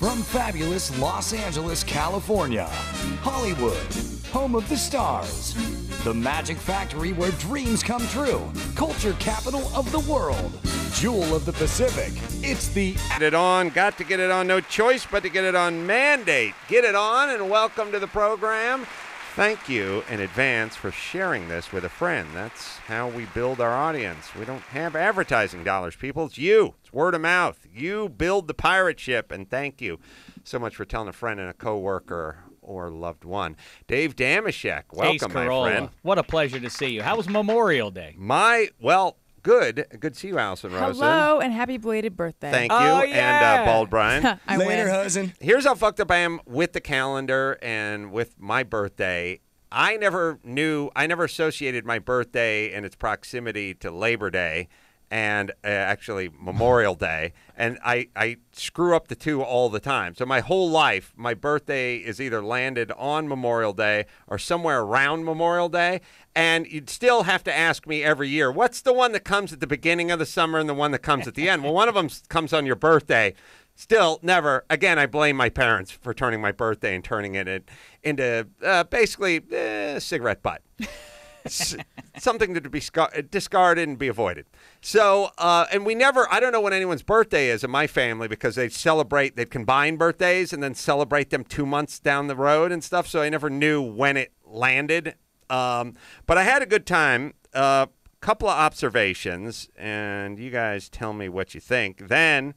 From fabulous Los Angeles, California, Hollywood, home of the stars, the magic factory where dreams come true, culture capital of the world, jewel of the Pacific. It's the Get it on, got to get it on, no choice but to get it on mandate. Get it on and welcome to the program. Thank you in advance for sharing this with a friend. That's how we build our audience. We don't have advertising dollars, people. It's you. It's word of mouth. You build the pirate ship, and thank you so much for telling a friend and a coworker or loved one. Dave Damashek, welcome, my friend. What a pleasure to see you. How was Memorial Day? Good. Good to see you, Allison Rosen. Hello, and happy belated birthday. Thank you. Oh, yeah. And Bald Brian. I later, win. cousin. Here's how fucked up I am with the calendar and with my birthday. I never associated my birthday and its proximity to Labor Day and actually Memorial Day. And I screw up the two all the time. So my whole life, my birthday is either landed on Memorial Day or somewhere around Memorial Day. And you'd still have to ask me every year, what's the one that comes at the beginning of the summer and the one that comes at the end? Well, one of them comes on your birthday. Still, never. Again, I blame my parents for turning my birthday and turning it into basically a cigarette butt. Something to be discarded and be avoided. So, and I don't know when anyone's birthday is in my family because they'd combine birthdays and then celebrate them 2 months down the road and stuff. So I never knew when it landed. But I had a good time. Couple of observations, and you guys tell me what you think. Then,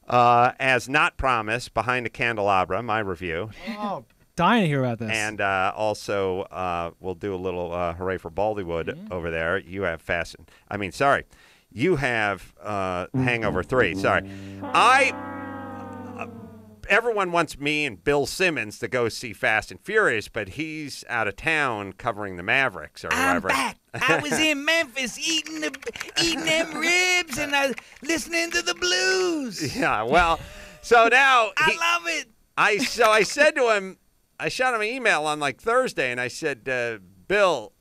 as not promised, Behind the Candelabra, my review. Oh, dying to hear about this. And also, we'll do a little hooray for Baldywood over there. You have You have Hangover 3. Sorry. Everyone wants me and Bill Simmons to go see Fast and Furious, but he's out of town covering the Mavericks or whatever. I'm back. I was in Memphis eating them ribs and listening to the blues. Yeah, well, so now I love it. I said to him, I shot him an email on like Thursday, and I said, Bill,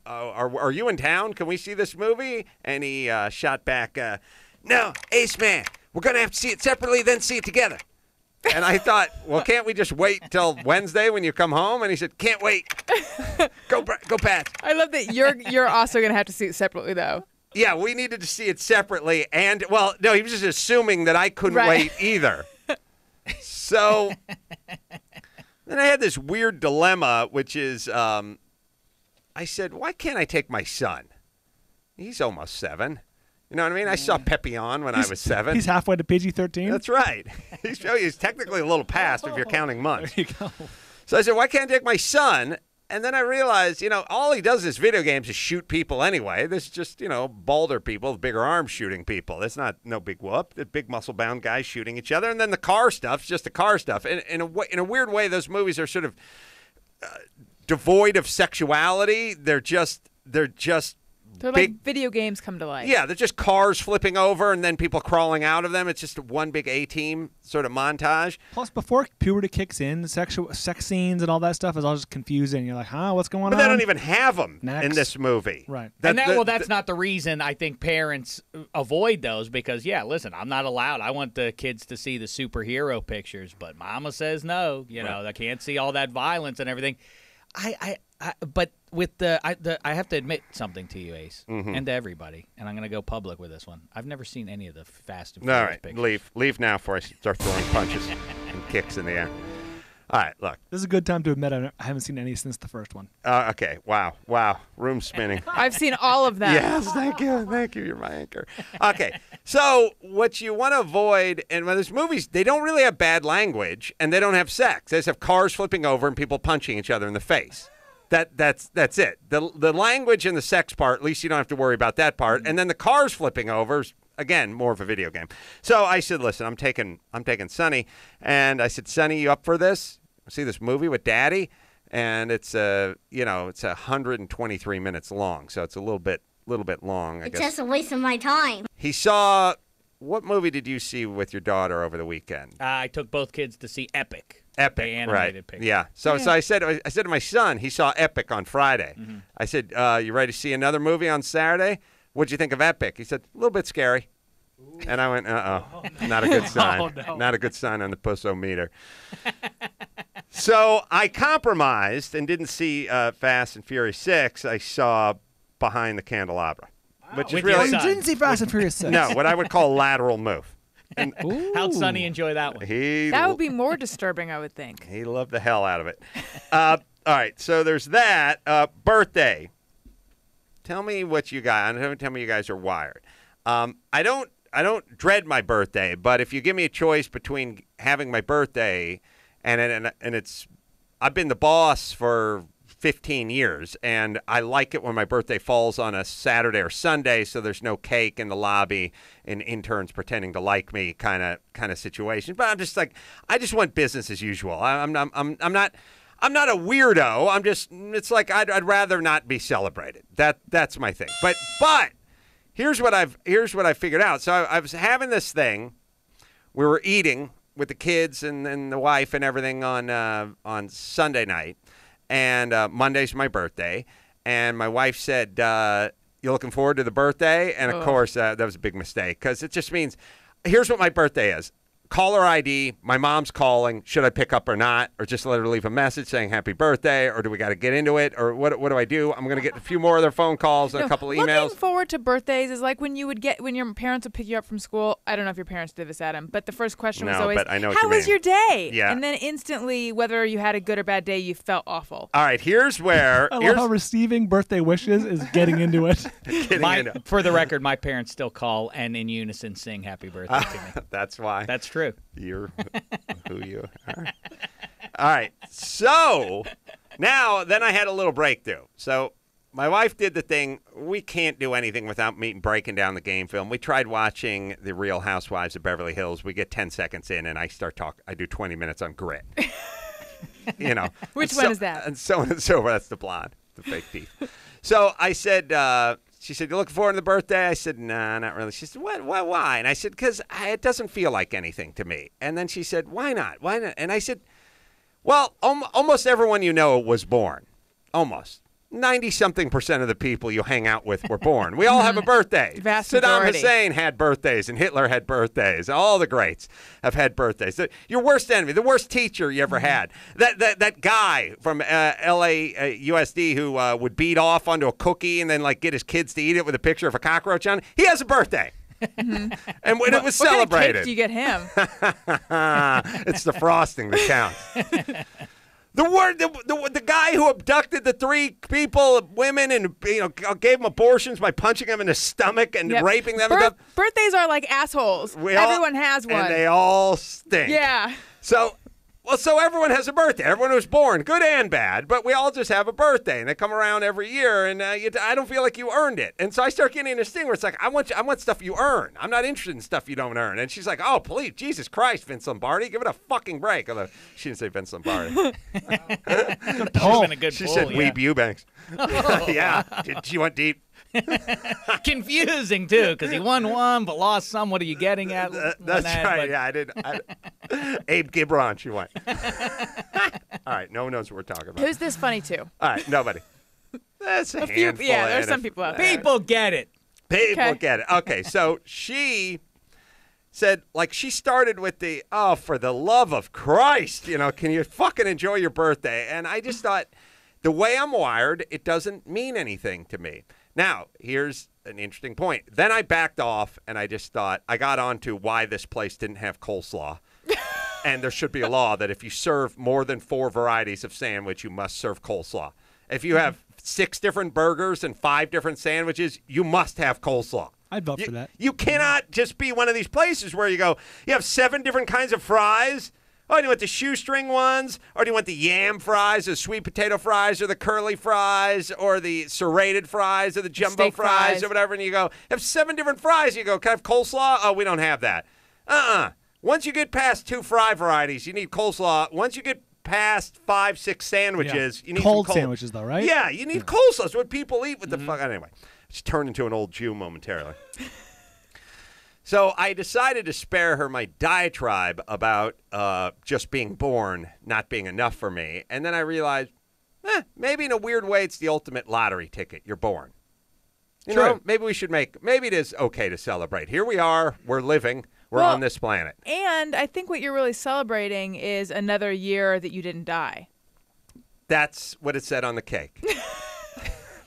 are you in town? Can we see this movie? And he shot back, no, Ace Man, we're going to have to see it separately, then see it together. And I thought, well, can't we just wait till Wednesday when you come home? And he said, can't wait. Go Pats. I love that you're also going to have to see it separately, though. Yeah, we needed to see it separately. And, well, no, he was just assuming that I couldn't wait either. So then I had this weird dilemma, which is I said, why can't I take my son? He's almost 7. You know what I mean? I saw Pepion when I was 7. He's halfway to PG-13? That's right. He's technically a little past if you're counting months. There you go. So I said, why can't I take my son? And then I realized, all he does is video games is shoot people anyway. There's just, balder people with bigger arms shooting people. That's no big whoop. The big muscle-bound guys shooting each other. And then the car stuff's just the car stuff. And in a weird way, those movies are sort of devoid of sexuality. They're They're big, like video games come to life. Yeah, they're just cars flipping over and then people crawling out of them. It's just one big A-team sort of montage. Plus, before puberty kicks in, sex scenes and all that stuff is all just confusing. You're like, huh, what's going on? But they don't even have them Next. in this movie. Right. That's not the reason I think parents avoid those because, listen, I'm not allowed. I want the kids to see the superhero pictures, but mama says no. They can't see all that violence and everything. But with I have to admit something to you, Ace, and to everybody, and I'm going to go public with this one. I've never seen any of the Fast and Furious pictures. All right, leave now before I start throwing punches and kicks in the air. All right, look. This is a good time to admit I haven't seen any since the first one. Okay, wow, room spinning. I've seen all of them. Yes, thank you, you're my anchor. Okay, so what you want to avoid, and when there's movies, they don't really have bad language, and they don't have sex. They just have cars flipping over and people punching each other in the face. That's it. The language and the sex part, at least you don't have to worry about that part. And then the cars flipping over is, again, more of a video game. So I said, listen, I'm taking Sonny, and I said, Sonny, you up for this? See this movie with Daddy? And it's it's 123 minutes long, so it's a little bit long. It's just a waste of my time. He saw. What movie did you see with your daughter over the weekend? I took both kids to see Epic. Epic, the animated picture. Yeah. So I said to my son, he saw Epic on Friday. Mm-hmm. I said, you ready to see another movie on Saturday? What'd you think of Epic? He said, a little bit scary. And I went, not a good sign. Oh, no. Not a good sign on the puss-o-meter. So I compromised and didn't see Fast and Furious 6. I saw Behind the Candelabra, which is With really your You didn't see Fast and Furious 6. no, what I would call a lateral move. And How'd Sonny enjoy that one? That would be more disturbing, I would think. he loved the hell out of it. All right, so there's that. Birthday. Tell me what you guys. Tell me you guys are wired. I don't dread my birthday, but if you give me a choice between having my birthday and it's, I've been the boss for 15 years, and I like it when my birthday falls on a Saturday or Sunday, so there's no cake in the lobby and interns pretending to like me kind of situation. But I'm just like, I just want business as usual. I'm not a weirdo. It's like I'd rather not be celebrated. That's my thing. But here's what I've figured out. So I was having this thing. We were eating with the kids and the wife and everything on Sunday night, and Monday's my birthday. And my wife said, "You looking forward to the birthday?" And of course, that was a big mistake because it just means, here's what my birthday is. Caller ID, my mom's calling. Should I pick up or not? Or just let her leave a message saying happy birthday? Or do we got to get into it? Or what do I do? I'm going to get a few more of their phone calls and a couple of emails. Looking forward to birthdays is like when your parents would pick you up from school. I don't know if your parents did this, Adam, but the first question was always, but I know what how you was mean. your day? Yeah. And then instantly, whether you had a good or bad day, you felt awful. All right, here's where. I love how receiving birthday wishes is getting into it. For the record, my parents still call and in unison sing happy birthday to me. That's why. That's true. You're who you are. All right. So then I had a little breakthrough. So my wife did the thing. We can't do anything without me breaking down the game film. We tried watching The Real Housewives of Beverly Hills. We get 10 seconds in, and I start talking. I do 20 minutes on grit. Which one is that? And so on and so forth. That's the blonde, the fake teeth. So I said, she said, "You looking forward to the birthday?" I said, "Nah, not really." She said, "What? Why?" And I said, "Because it doesn't feel like anything to me." And then she said, "Why not? Why not?" And I said, "Well, almost everyone you know was born. Almost. 90-something% of the people you hang out with were born. We all have a birthday. Vast Saddam majority. Hussein had birthdays, and Hitler had birthdays. All the greats have had birthdays. Your worst enemy, the worst teacher you ever had, that guy from LAUSD who would beat off onto a cookie and then like get his kids to eat it with a picture of a cockroach on it, he has a birthday." And when it was What kind of celebrated. cake do you get him? It's the frosting that counts. The guy who abducted the 3 people, women, and gave them abortions by punching them in the stomach and Yep. raping them. Birthdays are like assholes. Everyone has one. And they all stink. Yeah. So everyone has a birthday. Everyone was born, good and bad, but we all just have a birthday, and they come around every year, and I don't feel like you earned it. And so I start getting this thing where it's like, I want stuff you earn. I'm not interested in stuff you don't earn. And she's like, "Oh, please, Jesus Christ, Vince Lombardi, give it a fucking break." Although she didn't say Vince Lombardi. Should've been a good She pull, said yeah. Weeb Eubanks. Yeah. She went deep. Confusing too, because he won one but lost some. What are you getting at? That's that, right. but- Yeah, I did. Abe Gibron, she went. All right, no one knows what we're talking about. Who's this funny to? All right, nobody. That's a few- handful. yeah, there's and some if- people out there. People get it. People Okay. get it. Okay, so she said, like, she started with the, "Oh, for the love of Christ, can you fucking enjoy your birthday?" And I just thought, the way I'm wired, it doesn't mean anything to me. Now, here's an interesting point. Then I backed off, and I just thought, I got on to why this place didn't have coleslaw. And there should be a law that if you serve more than 4 varieties of sandwich, you must serve coleslaw. If you have 6 different burgers and 5 different sandwiches, you must have coleslaw. I'd vote for that. You cannot just be one of these places where you have 7 different kinds of fries. Oh, do you want the shoestring ones? Or do you want the yam fries, the sweet potato fries, or the curly fries, or the serrated fries, or the jumbo Steak fries. or whatever? And you go, have 7 different fries. You go, "Can I have coleslaw?" "Oh, we don't have that." Once you get past 2 fry varieties, you need coleslaw. Once you get past 5, 6 sandwiches, you need Cold some sandwiches, though, right? Yeah, you need coleslaw. It's what people eat with the fuck. Anyway, just turned into an old Jew momentarily. So I decided to spare her my diatribe about just being born not being enough for me. And then I realized, maybe in a weird way, it's the ultimate lottery ticket. You're born. You True. know, maybe it is okay to celebrate. Here we are. We're living. We're Well, on this planet. And I think what you're really celebrating is another year that you didn't die. That's what it said on the cake.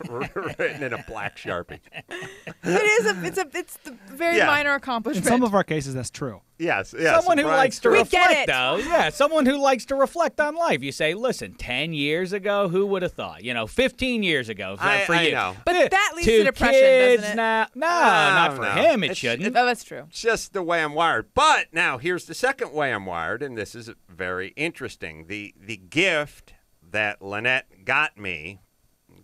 Written in a black Sharpie. It's the very minor In accomplishment. some of our cases, that's true. Yes. Someone who Brian's likes to true. We get reflect, it. though. Yeah, someone who likes to reflect on life. You say, listen, 10 years ago, who would have thought? 15 years ago for I you. know. But that leads Two to depression, kids doesn't it? now. No, not for no. him. It It's- shouldn't. Oh, that's true. It's just the way I'm wired. But now here's the second way I'm wired, and this is very interesting. The gift that Lynette got me,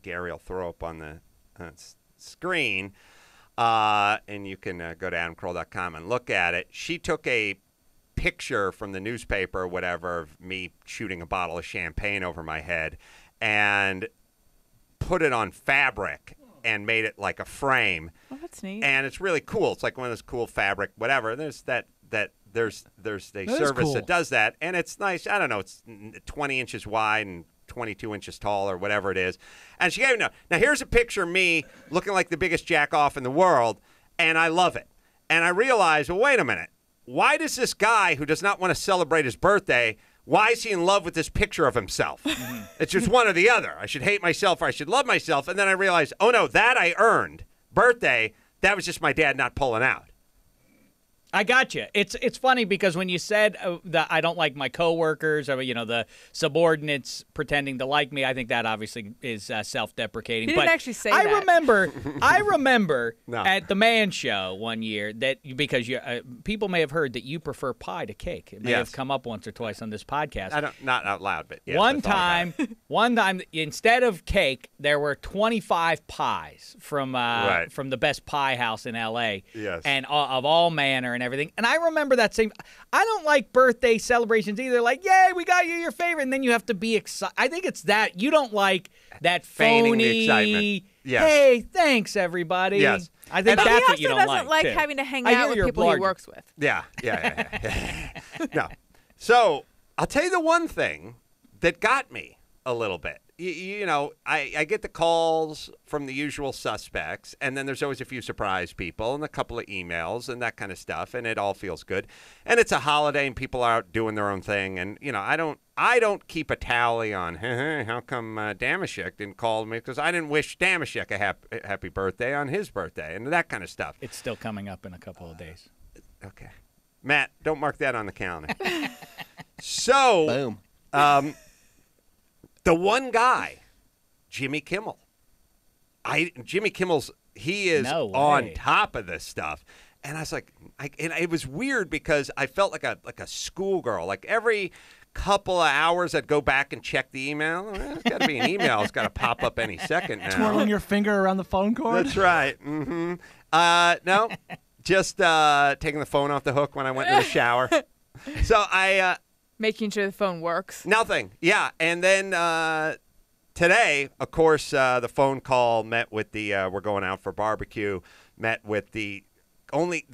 Gary will throw up on the screen, and you can go to adamcroll.com and look at it. She took a picture from the newspaper or whatever of me shooting a bottle of champagne over my head and put it on fabric and made it like a frame. Oh, that's neat. And it's really cool. It's like one of those cool fabric, whatever. There's there's a is service cool. that does that, and it's nice. I don't know. It's 20 inches wide and 22 inches tall or whatever it is. And she gave me now. Here's a picture of me looking like the biggest jack off in the world, and I love it. And I realized, well, wait a minute. Why does this guy who does not want to celebrate his birthday? Why is he in love with this picture of himself? It's just one or the other. I should hate myself or I should love myself. And then I realized, oh, no, that I earned. Birthday, that was just my dad not pulling out. I got you. It's funny because when you said that I don't like my coworkers or the subordinates pretending to like me, I think that obviously is self-deprecating. He But didn't actually say I that. remember No. at the Man Show one year that because people may have heard that you prefer pie to cake. It may Yes. have come up once or twice on this podcast. Not out loud, but yes, I one thought about it. one time, instead of cake, there were 25 pies from Right. from the best pie house in L.A. Yes. and of all manner and everything. And I remember that same. I don't like birthday celebrations either. Like, yay, we got you your favorite, and then you have to be excited. I think it's that you don't like that Feigning the phony. excitement. Yes. Hey, thanks everybody. Yes. I think But that's he what you also don't doesn't like. like too. having to hang I out hear with you're people he larger. works with. Yeah. No. So I'll tell you the one thing that got me a little bit. I get the calls from the usual suspects, and then there's always a few surprise people and a couple of emails and that kind of stuff, and it all feels good. And it's a holiday, and people are out doing their own thing, and I don't keep a tally on how come Damashek didn't call me because I didn't wish Damashek a happy birthday on his birthday and that kind of stuff. It's still coming up in a couple of days. Okay, Matt, don't mark that on the calendar. So, Boom. the one guy, Jimmy Kimmel. Jimmy Kimmel's he is No on way. top of this stuff, and I was like, and it was weird because I felt like a schoolgirl. Like every couple of hours, I'd go back and check the email. There's got to be an email. It's got to pop up any second now. Twirling your finger around the phone cord. That's right. Mm-hmm. No, just taking the phone off the hook when I went to the shower. So I. Making sure the phone works. Nothing. Yeah. And then today, of course, the phone call met with the we're going out for barbecue, met with the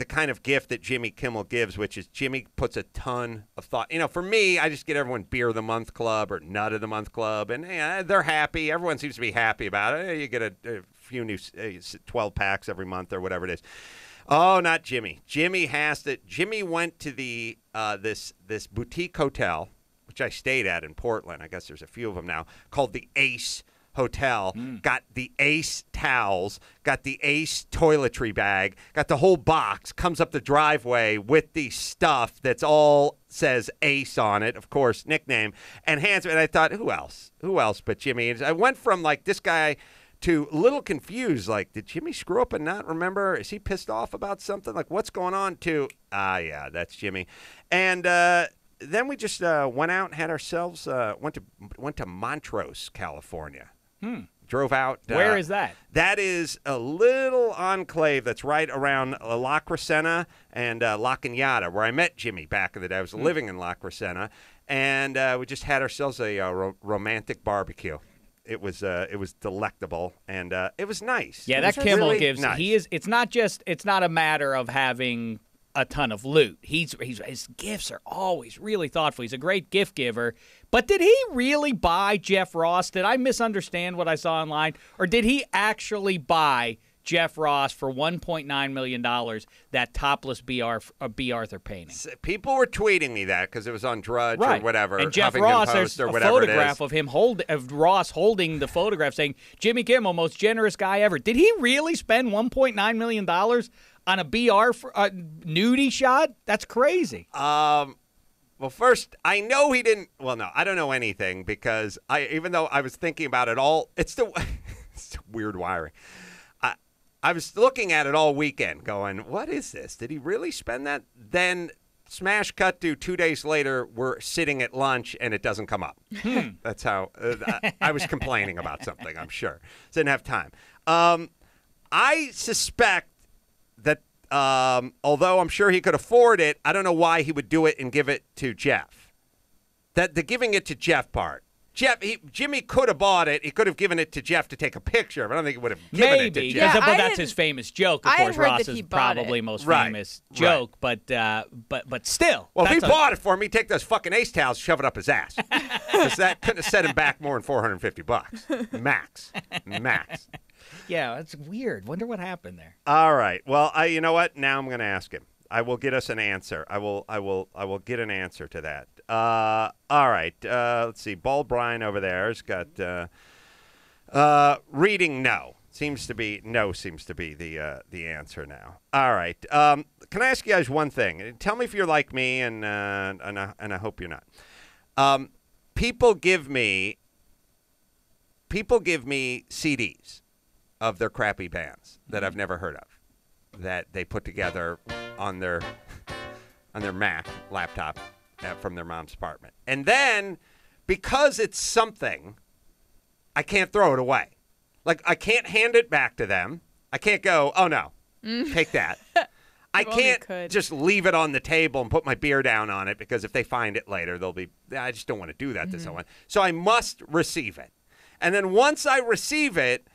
kind of gift that Jimmy Kimmel gives, which is Jimmy puts a ton of thought. For me, I just get everyone Beer of the Month Club or Nut of the Month Club, and they're happy. Everyone seems to be happy about it. You get a few new 12 packs every month or whatever it is. Oh, not Jimmy. Jimmy went to the this boutique hotel, which I stayed at in Portland. I guess there's a few of them now, called the Ace Hotel. Got the Ace towels, got the Ace toiletry bag, got the whole box, comes up the driveway with the stuff that's all says Ace on it, of course, nickname, and hands it. And I thought, who else? Who else but Jimmy? And I went from like this guy to a little confused, like, did Jimmy screw up and not remember? Is he pissed off about something? Like, what's going on? To, yeah, that's Jimmy. And then we just went out and had ourselves, went to Montrose, California. Drove out. Where is that? That is a little enclave that's right around La Crescenta and La Cañada, where I met Jimmy back in the day. I was living in La Crescenta, and we just had ourselves a romantic barbecue. It was delectable, and it was nice. Yeah, It that was Kimmel really gives. nice. It's not a matter of having a ton of loot. His gifts are always really thoughtful. He's a great gift giver. But did he really buy Jeff Ross? Did I misunderstand what I saw online, or did he actually buy Jeff Ross for $1.9 million that topless B. Arthur painting. People were tweeting me that because it was on Drudge Right. or whatever. And Jeff Huffington Ross, Post there's or a whatever photograph of him of Ross holding the photograph saying, Jimmy Kimmel, most generous guy ever. Did he really spend $1.9 million on a BR nudie shot? That's crazy. Well, first, I know he didn't. Well, no, I don't know anything because even though I was thinking about it all, it's the weird wiring. I was looking at it all weekend going, what is this? Did he really spend that? Then smash cut to 2 days later, we're sitting at lunch and it doesn't come up. That's how I was complaining about something, I'm sure. Didn't have time. I suspect that although I'm sure he could afford it, I don't know why he would do it and give it to Jeff. The giving it to Jeff part. Jimmy could have bought it. He could have given it to Jeff to take a picture, but I don't think he would have given it to Jeff. But that's his famous joke. Of course, Ross's probably most famous joke, but still. Well, if he bought it for me, he'd take those fucking Ace towels, shove it up his ass, because that couldn't have set him back more than $450 max. Yeah, that's weird. Wonder what happened there. All right. Well, you know what? Now I'm going to ask him. I will get us an answer. I will get an answer to that. All right. Let's see. Bald Brian over there has got reading no. Seems to be the answer now. All right. Can I ask you guys one thing? Tell me if you're like me, and I hope you're not. People give me CDs of their crappy bands that I've never heard of, that they put together on their Mac laptop from their mom's apartment. And then, because it's something, I can't throw it away. Like, I can't hand it back to them. I can't go, oh, no, take that. I can't just leave it on the table and put my beer down on it, because if they find it later, they'll be, I just don't want to do that to someone. So I must receive it. And then once I receive it,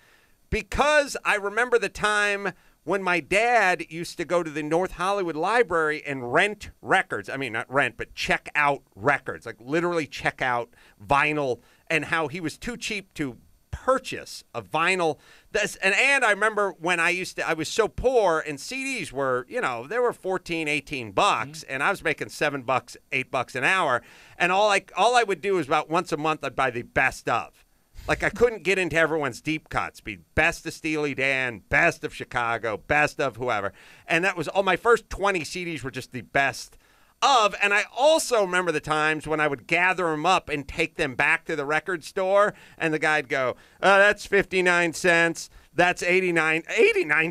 because I remember the time when my dad used to go to the North Hollywood Library and rent records. I mean, not rent, but check out records, like literally check out vinyl, and how he was too cheap to purchase a vinyl. And I remember when I was so poor, and CDs were, they were $14, $18, and I was making $7, $8 an hour. And all I would do is about once a month, I'd buy the best of. Like, I couldn't get into everyone's deep cuts. Be best of Steely Dan, best of Chicago, best of whoever. And that was all. My first 20 CDs were just the best of. And I also remember the times when I would gather them up and take them back to the record store, and the guy'd go, oh, that's 59 cents. That's 89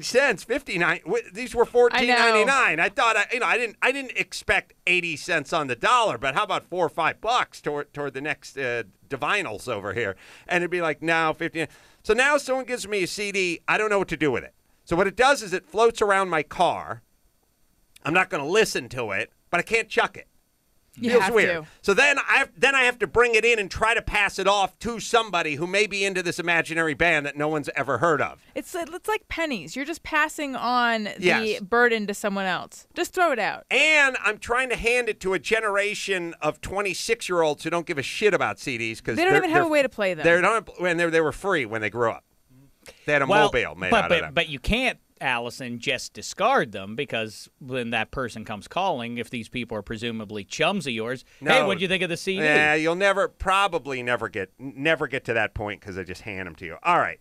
cents, 59. These were $14.99. I thought, I didn't expect 80 cents on the dollar, but how about $4 or $5 toward the next Divinyls over here? And it'd be like, no, 50. So now someone gives me a CD, I don't know what to do with it. So what it does is it floats around my car. I'm not going to listen to it, but I can't chuck it. Feels weird. So then I have to bring it in and try to pass it off to somebody who may be into this imaginary band that no one's ever heard of. It's like pennies. You're just passing on the burden to someone else. Just throw it out. And I'm trying to hand it to a generation of 26-year-olds who don't give a shit about CDs, because they don't even have a way to play them. They were free when they grew up. They had a mobile made out of them. But you can't, Allison, just discard them, because when that person comes calling, if these people are presumably chums of yours, hey, what'd you think of the CD? Yeah, you'll probably never get to that point, because they just hand them to you. All right,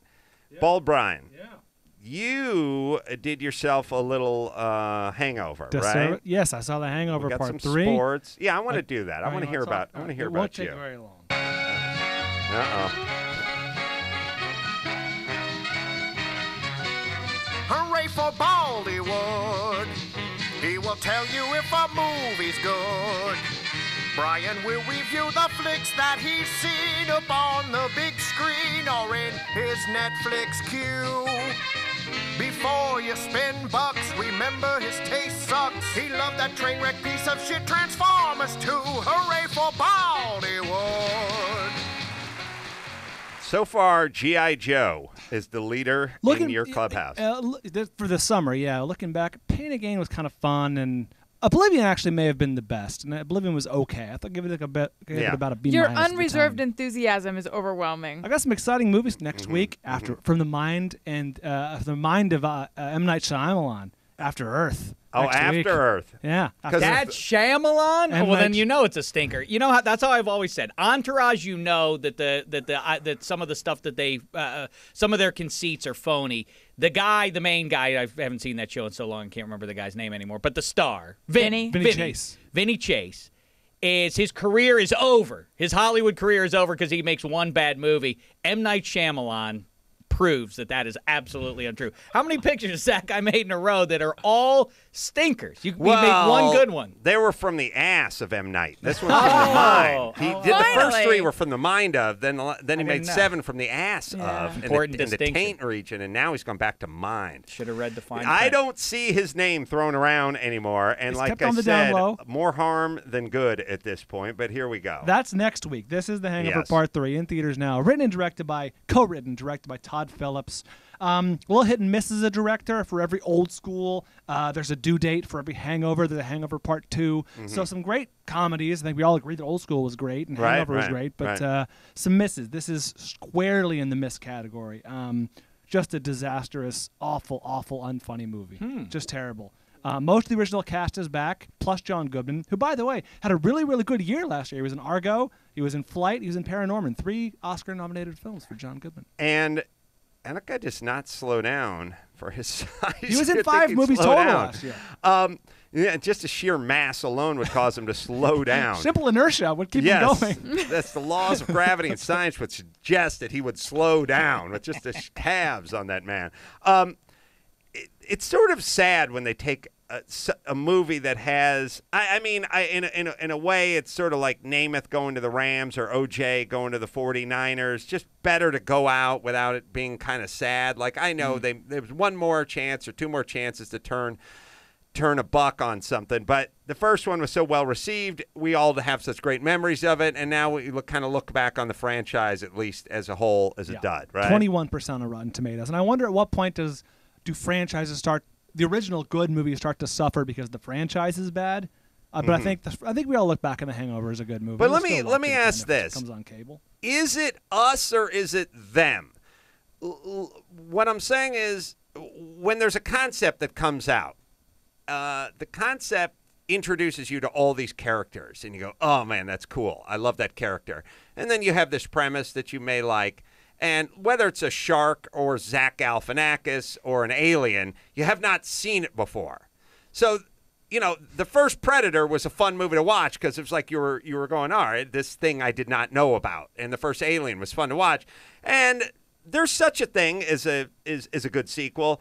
Bald Brian. Yeah. You did yourself a little Hangover, right? Yes, I saw the Hangover part 3. Got some sports. Yeah, I want to do that. I want to hear about. I want to hear about you. It won't take very long. Hooray for Bollywood. He will tell you if a movie's good. Brian will review the flicks that he's seen up on the big screen or in his Netflix queue. Before you spend bucks, remember his taste sucks. He loved that train wreck piece of shit Transformers 2. Hooray for Bollywood. So far, G.I. Joe is the leader in your clubhouse. For the summer, yeah. Looking back, Pain Again was kind of fun, and Oblivion actually may have been the best, and Oblivion was okay. I thought give it about a B-. Your at the unreserved time. enthusiasm is overwhelming. I got some exciting movies next week from the mind of M. Night Shyamalan, After Earth. Oh, next After week. Earth. Yeah. That's Shyamalan. And Well, then like- you know it's a stinker. You know how that's how I've always said. Entourage, you know that some of the stuff that they some of their conceits are phony. The main guy, I haven't seen that show in so long, I can't remember the guy's name anymore. But the star, Vinny Chase. Vinny Chase. His career is over. His Hollywood career is over because he makes one bad movie. M. Night Shyamalan proves that is absolutely untrue. How many pictures, Zach, I made in a row that are all stinkers? He made one good one. They were from the ass of M. Night. This was from the mind. He did the first Finally. 3 were from the mind of. Then he didn't made know. 7 from the ass of. Important in the distinction. taint region, and now he's gone back to mind. Should have read the fine I print. don't see his name thrown around anymore, and He's like kept I on the down said, low. more harm than good at this point. But here we go. That's next week. This is The Hangover Yes. Part 3 in theaters now. Co-written, directed by Todd Phillips. Little hit and miss as a director. For every old school, there's a due date. For every Hangover, there's a Hangover Part 2. So some great comedies. I think we all agree that Old School was great and Right, Hangover was right, great. But right. some misses. This is squarely in the miss category. Just a disastrous, awful, unfunny movie. Just terrible. Most of the original cast is back, plus John Goodman, who, by the way, had a really, really good year last year. He was in Argo, he was in Flight, he was in Paranorman. 3 Oscar-nominated films for John Goodman. And that guy does not slow down for his size. He was in You'd 5 think he'd movies slow total down. last year. Yeah, just the sheer mass alone would cause him to slow down. Simple inertia would keep him Yes, going. that's the laws of gravity and science would suggest that he would slow down with just the calves on that man. It's sort of sad when they take a movie that has, in a way, it's sort of like Namath going to the Rams or OJ going to the 49ers. Just better to go out without it being kind of sad. Like, I know there was one more chance or 2 more chances to turn a buck on something, but the first one was so well received. We all have such great memories of it, and now we look back on the franchise, at least as a whole, as a dud, right? 21% on Rotten Tomatoes. And I wonder at what point do franchises start, the original good movies start to suffer because the franchise is bad? But I think we all look back on The Hangover as a good movie. But We'll let still me watch it again ask if this. It comes on cable. Is it us or is it them? What I'm saying is, when there's a concept that comes out, the concept introduces you to all these characters, and you go, oh, man, that's cool. I love that character. And then you have this premise that you may like, and whether it's a shark or Zach Galifianakis or an alien, you have not seen it before. So, the first Predator was a fun movie to watch because it was like you were going, all right, this thing I did not know about. And the first Alien was fun to watch. And there's such a thing as a good sequel.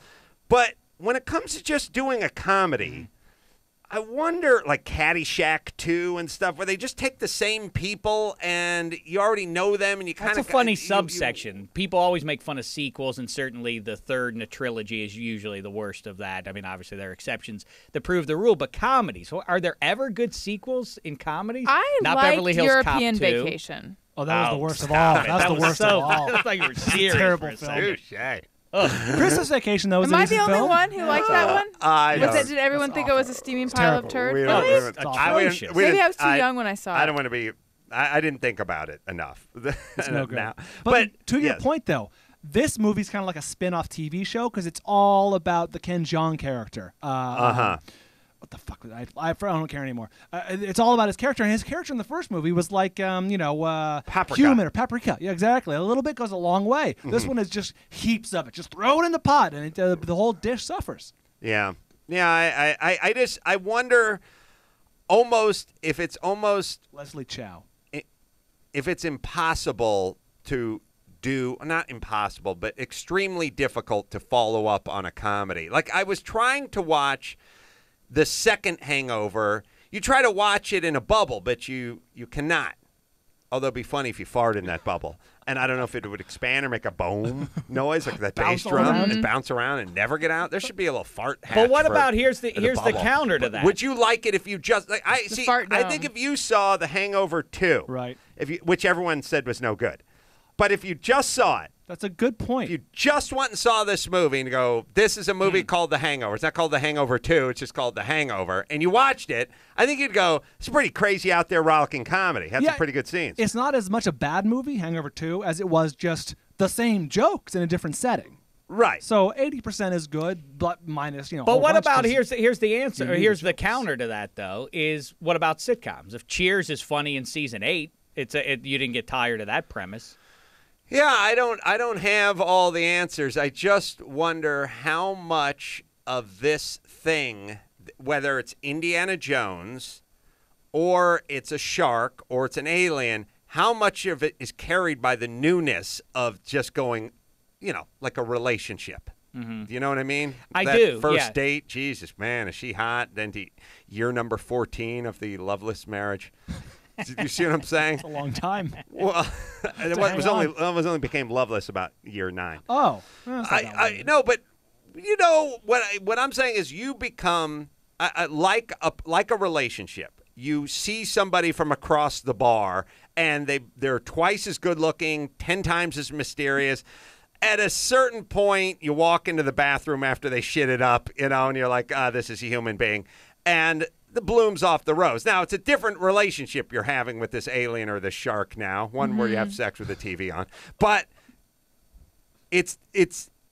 But when it comes to just doing a comedy, I wonder, like Caddyshack 2 and stuff, where they just take the same people and you already know them and you kind of... That's a funny subsection. People always make fun of sequels, and certainly the third in a trilogy is usually the worst of that. I mean, obviously there are exceptions that prove the rule, but comedies. Are there ever good sequels in comedies? I Not liked Beverly Hills European Cop 2. Vacation. Oh, that was the worst of stop all. it. That's That the was worst of all. I thought you were serious. Terrible for a film. second. Christmas Vacation, though, was Am a I the decent only film. one who liked that one? Did everyone That's think it was a awful. steaming It's pile terrible. of turd? We Really? don't- It's awful. Atrocious. Maybe I was too young when I saw it. I don't want to be... I didn't think about it enough. It's no good. Now. But to your yes. point, though, this movie's kind of like a spin-off TV show because it's all about the Ken Jeong character. What the fuck was I don't care anymore. It's all about his character, and his character in the first movie was like, Paprika. human or paprika. Yeah, exactly. A little bit goes a long way. This one is just heaps of it. Just throw it in the pot, and the whole dish suffers. Yeah. I wonder almost if it's almost... Leslie Chow. if it's impossible to do, not impossible, but extremely difficult to follow up on a comedy. Like, I was trying to watch the second Hangover. You try to watch it in a bubble, but you cannot. Although it'd be funny if you farted in that bubble. And I don't know if it would expand or make a boom noise, like that bass drum, and bounce around and never get out. There should be a little fart hatch. But what for about here's the bubble. counter to that? Would you like it if you just like I see? fart I dome. think if you saw The Hangover 2, Right. which everyone said was no good, But if you just saw it, That's a good point. if you just went and saw this movie and go, this is a movie called The Hangover. It's not called The Hangover 2. It's just called The Hangover. And you watched it, I think you'd go, it's a pretty crazy out there rollicking comedy. Had some pretty good scenes. It's not as much a bad movie, Hangover 2, as it was just the same jokes in a different setting. Right. So 80% is good, but minus, a But whole what bunch about 'cause here's the answer, you or need here's the the jokes. counter to that though, is what about sitcoms? If Cheers is funny in season 8, you didn't get tired of that premise. Yeah, I don't have all the answers. I just wonder how much of this thing, whether it's Indiana Jones or it's a shark or it's an alien, how much of it is carried by the newness of just going, like a relationship. Do you know what I mean? I That do, First yeah. date, Jesus, man, is she hot? Then to year number 14 of the loveless marriage. You see what I'm saying? a long time. Well, it hang was only became loveless about year 9. Oh. Well, that's not that I long. no, but what I'm saying is you become like a relationship. You see somebody from across the bar, and they're twice as good looking, 10 times as mysterious. At a certain point, you walk into the bathroom after they shit it up, and you're like, this is a human being, and the bloom's off the rose. Now, it's a different relationship you're having with this alien or this shark now, one where you have sex with the TV on. But it's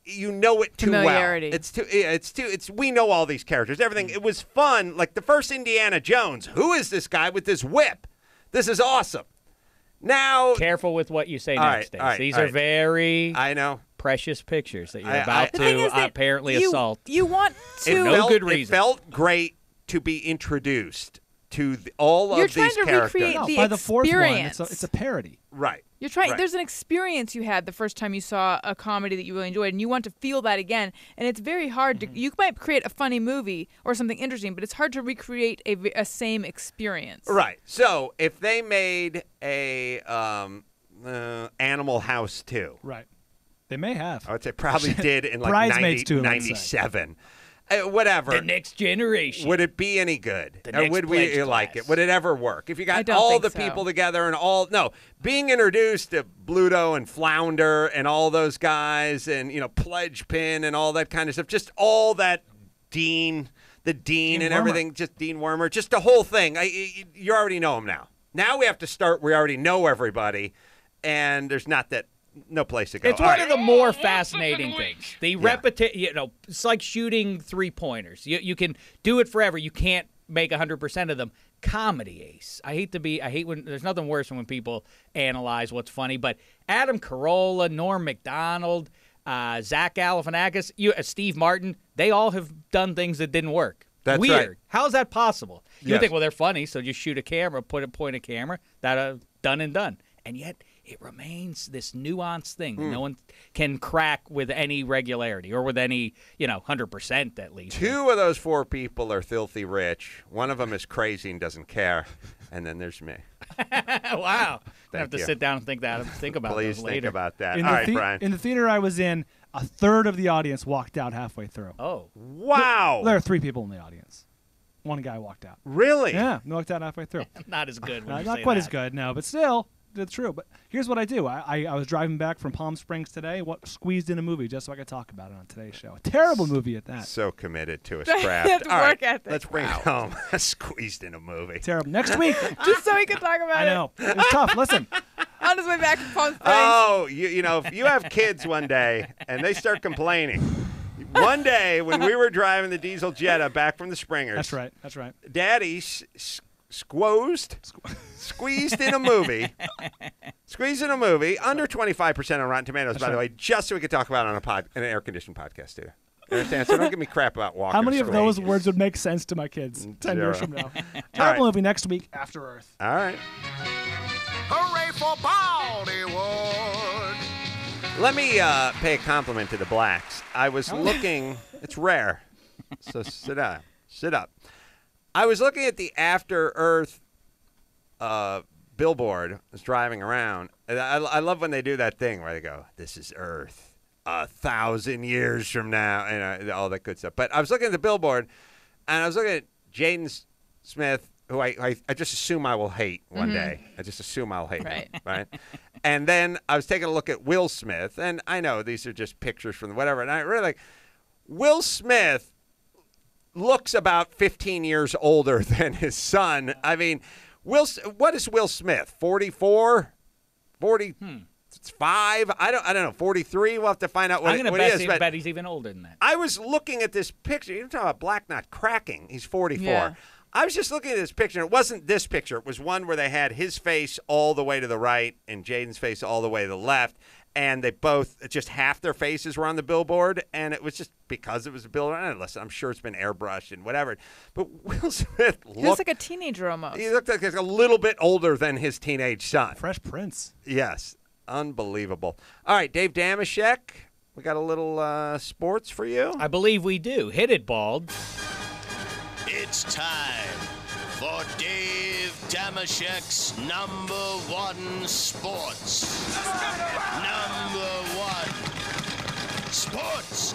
you know it too Familiarity. well. We know all these characters. Everything. It was fun. Like the first Indiana Jones. Who is this guy with this whip? This is awesome. Now, Careful with what you say All next, right, Dave. all right, These all are right. very I know. precious pictures that you're I- about The thing to is that apparently you, assault. You want to. No good reason. It felt great to be introduced to all You're of trying these to characters. recreate No, the by the fourth one, experience. it's a parody. Right. You're trying. Right. There's an experience you had the first time you saw a comedy that you really enjoyed, and you want to feel that again. And it's very hard to. You might create a funny movie or something interesting, but it's hard to recreate a same experience. Right. So if they made a Animal House 2, Right. They may have. I would say probably did in like Bridesmaids 2, let's say. 97. Whatever. The next generation. Would it be any good? The Or next would we pledge like class. it? Would it ever work? If you I got don't all think the so. people together and being introduced to Bluto and Flounder and all those guys and, Pledge Pin and all that kind of stuff, just all that Dean and Wormer. everything, just Dean Wormer, just the whole thing. You already know him now. Now we have to start, we already know everybody, and there's no place to go. It's All one right. of the more fascinating things. The repetition, it's like shooting 3-pointers. You can do it forever. You can't make 100% of them. Comedy Ace. I hate when there's nothing worse than when people analyze what's funny. But Adam Carolla, Norm Macdonald, Zach Galifianakis, Steve Martin, they all have done things that didn't work. That's Weird. right. How's that possible? You Yes. think, well, they're funny, so just shoot a camera, point a camera. That done and done. And yet it remains this nuanced thing that no one can crack with any regularity or with any, 100% at least. 2 of those 4 people are filthy rich. One of them is crazy and doesn't care. And then there's me. Wow. I have to you. sit down and think about Please those think later. about that. In All the, right, Brian. in the theater I was in, a third of the audience walked out halfway through. Oh, Wow. There are 3 people in the audience. One guy walked out. Really? Yeah, walked out halfway through. not as good. When you Not say quite that. as good, no, but still, it's true. But here's what I do. I was driving back from Palm Springs today, squeezed in a movie just so I could talk about it on today's show. A terrible movie at that. So committed to his That's craft. All work right, ethic. let's bring it home. Squeezed in a movie. Terrible. Next week. Just so we can talk about I know. It was tough. Listen. it on his way back from Palm Springs. Oh, if you have kids one day and they start complaining. One day when we were driving the diesel Jetta back from the Springers. That's right. That's right. Daddy squeezed in a movie. Squeezed in a movie. Under 25% on Rotten Tomatoes, by the way, just so we could talk about it on an air-conditioned podcast, too. You understand? So don't give me crap about walking How many to of school. those words would make sense to my kids 10 years Zero. from now? All Terrible right. movie next week, After Earth. All right. Hooray for Bollywood! Let me pay a compliment to the blacks. I was looking. It's rare. So sit down. Sit up. I was looking at the After Earth billboard. I was driving around. And I love when they do that thing where they go, "This is Earth 1,000 years from now," and all that good stuff. But I was looking at the billboard, and I was looking at Jaden Smith who I just assume I will hate one day. I just assume I'll hate Right. him, right? And then I was taking a look at Will Smith, and I know these are just pictures from whatever, and I really like Will Smith looks about 15 years older than his son. I mean, what is Will Smith? 44? 45? I don't know. 43? We'll have to find out what, I'm going what to he is. But bet he's even older than that. I was looking at this picture. You're talking about Black not cracking. He's 44. Yeah. I was just looking at this picture. It wasn't this picture. It was one where they had his face all the way to the right and Jaden's face all the way to the left. And they both, just half their faces were on the billboard. And it was just because it was a billboard. And listen, I'm sure it's been airbrushed and whatever. But Will Smith He looks like a teenager almost. he looked like he's a little bit older than his teenage son. Fresh Prince. Yes. Unbelievable. All right, Dave Damashek, we got a little sports for you. I believe we do. Hit it, Bald. It's time for Dave Damashek's #1 sports. #1 sports.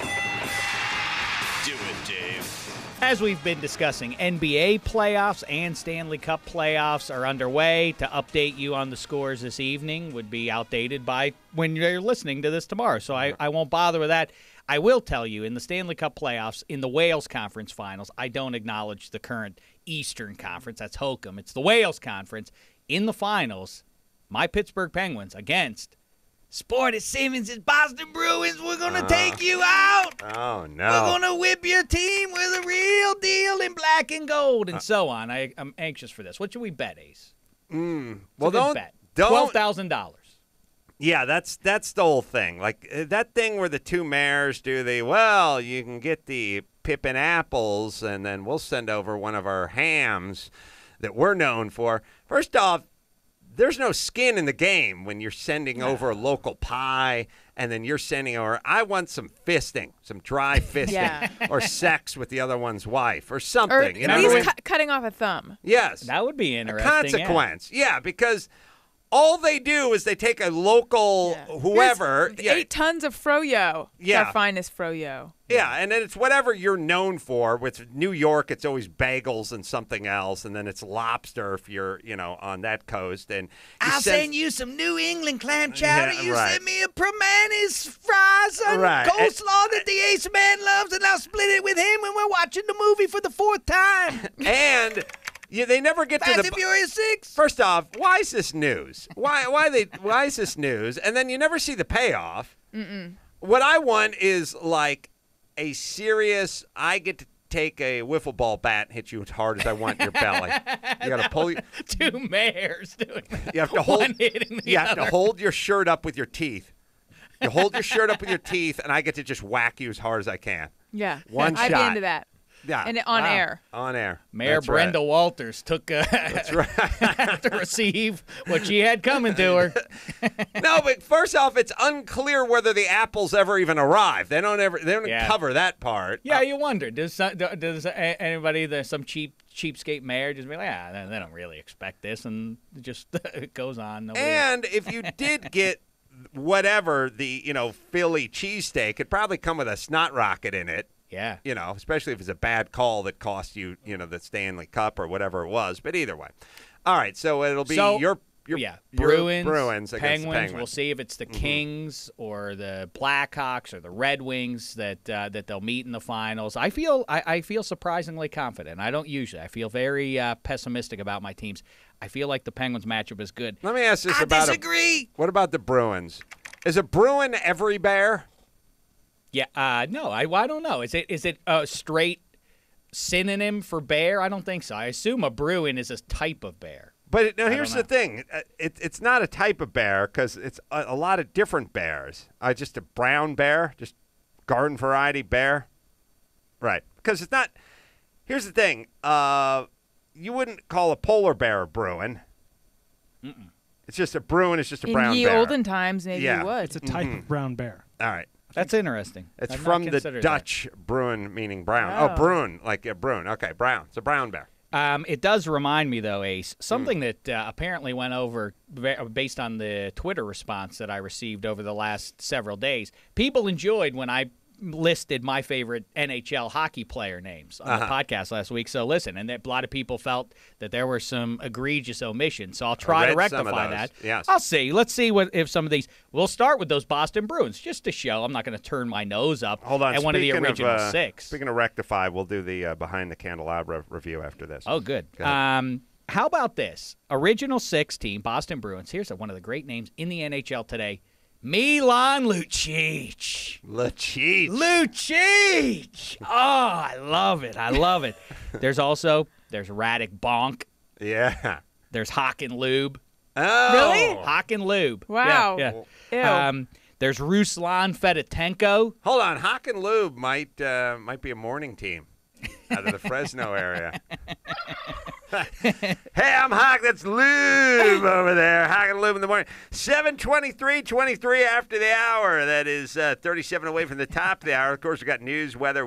Do it, Dave. As we've been discussing, NBA playoffs and Stanley Cup playoffs are underway. To update you on the scores this evening would be outdated by when you're listening to this tomorrow, so I won't bother with that. I will tell you, in the Stanley Cup playoffs, in the Wales Conference Finals, I don't acknowledge the current Eastern Conference. That's Hokum. It's the Wales Conference. In the finals, my Pittsburgh Penguins against Sporty Simmons' Boston Bruins, we're going to take you out. Oh, no. We're going to whip your team with a real deal in black and gold. and so on. I'm anxious for this. What should we bet, Ace? Well, Good don't. bet. Don't. $12,000. Yeah, that's the whole thing. Like that thing where the two mayors do you can get the Pippin apples, and then we'll send over one of our hams that we're known for. First off, there's no skin in the game when you're sending over a local pie, and then you're sending over, I want some fisting, some dry fisting, Yeah. or sex with the other one's wife, or Or something. You know at what I least mean? cutting off a thumb. Yes. That would be A interesting. consequence. Yeah, because all they do is they take a local whoever. Here's 8 tons of froyo. It's Yeah. our finest froyo. Yeah, and then it's whatever you're known for. With New York, it's always bagels and something else, and then it's lobster if you're, on that coast. And I'll send you some New England clam chowder. Yeah, You right. send me a Permanis fries and Right. coleslaw that the Ace Man loves, and I'll split it with him when we're watching the movie for the 4th time. and they never get Fast to and the. Furious 6. First off, why is this news? Why is this news? And then you never see the payoff. What I want is like a serious. I get to take a wiffle ball bat and hit you as hard as I want in your belly. You got to pull. Two mayors doing that. You have to hold. One hitting the You have other. to hold your shirt up with your teeth. You hold your shirt up with your teeth, and I get to just whack you as hard as I can. Yeah. One I'd be shot. into that. Yeah, And on air. on air. Mayor That's Brenda right. Walters took That's right. to receive what she had coming to her. No, but first off, it's unclear whether the apples ever even arrive. They don't Yeah. cover that part. Yeah, you wonder, does anybody, some cheapskate mayor just be like, they don't really expect this, and it just it goes on. Nobody- And if you did get whatever the Philly cheesesteak, it'd probably come with a snot rocket in it. yeah. Especially if it's a bad call that cost you, the Stanley Cup or whatever it was. But either way, all right. So it'll be your Bruins against the Penguins. We'll see if it's the Kings or the Blackhawks or the Red Wings that they'll meet in the finals. I feel surprisingly confident. I don't usually. I feel very pessimistic about my teams. I feel like the Penguins matchup is good. Let me ask this I about disagree. what about the Bruins? Is a Bruin every bear? Yeah, no, I don't know. Is it a straight synonym for bear? I don't think so. I assume a Bruin is a type of bear. But now here's know. the thing: it's not a type of bear because it's a lot of different bears. Just a brown bear, just garden variety bear, right? Because it's not. Here's the thing: you wouldn't call a polar bear a Bruin. It's just a Bruin. It's just a brown In ye bear. olden times, maybe Yeah. you would. It's a type of brown bear. All right. That's interesting. It's I've not from the considered Dutch Bruin, meaning brown. Oh. Oh, Bruin, like a Bruin. Okay, brown. It's a brown bear. that. It does remind me, though, Ace, something that apparently went over based on the Twitter response that I received over the last several days. People enjoyed when I listed my favorite NHL hockey player names on the podcast last week. So listen, and a lot of people felt that there were some egregious omissions. So I'll try to rectify that. Yes. I'll see. Let's see if some of these. We'll start with those Boston Bruins just to show. I'm not going to turn my nose up Hold on. at one of the Speaking original of, 6. Speaking of rectify, we'll do the behind the candelabra review after this. Oh, good. Go ahead. How about this? Original 6 team, Boston Bruins. Here's one of the great names in the NHL today. Milan Lucic. Lucic. Oh, I love it. There's Radek Bonk. Yeah. There's Hakan Lube. Oh. Really? Hakan Lube. Wow. Yeah. Ew. There's Ruslan Fedotenko. Hold on. Hakan Lube might be a morning team out of the Fresno area. Hey, I'm Hawk. That's Lube over there. Hawk and Lube in the morning. 7:23 after the hour. That is 37 away from the top of the hour. Of course, we got news, weather,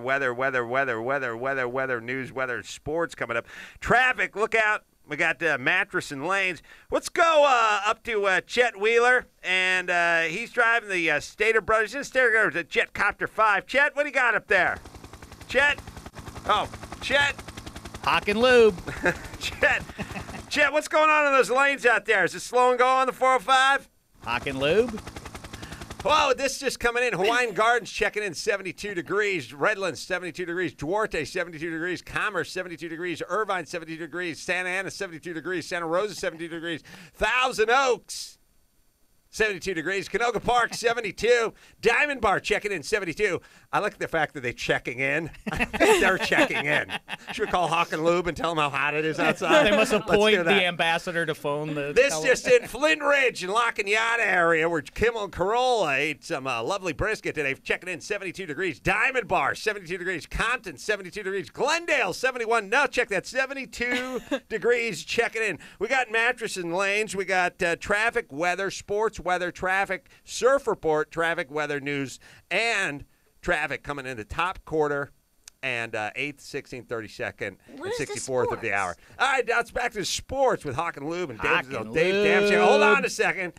news, weather, sports coming up. Traffic, look out. We got Mattress and Lanes. Let's go up to Chet Wheeler, and he's driving the Stater Brothers. Just there goes the Jet Copter 5. Chet, what do you got up there? Chet? Oh, Chet. Hakan Lube. Chet, what's going on in those lanes out there? Is it slow and go on the 405? Hakan Lube. Whoa, this just coming in. Hawaiian Gardens checking in 72 degrees. Redlands, 72 degrees. Duarte, 72 degrees. Commerce, 72 degrees. Irvine, 72 degrees. Santa Ana, 72 degrees. Santa Rosa, 72 degrees. Thousand Oaks, 72 degrees. Canoga Park, 72. Diamond Bar checking in 72. I like the fact that they're checking in. I think they're checking in. Should we call Hawk and Lube and tell them how hot it is outside? They must Let's appoint do the that. ambassador to phone the. This just in Flint Ridge and La Cañada area where Kimmel and Corolla ate some lovely brisket today. Checking in 72 degrees. Diamond Bar, 72 degrees. Compton, 72 degrees. Glendale, 71. Now check that, 72 degrees checking in. We got Mattress and Lanes. We got traffic, weather, sports, weather, traffic, surf report, traffic, weather, news, and traffic coming in the top quarter and 8th, 16th, 32nd, Where's and the 64th of the hour. All right, now it's back to sports with Hawk and Lube and Dave Hawk and Damshek. Lube. Hold on a second.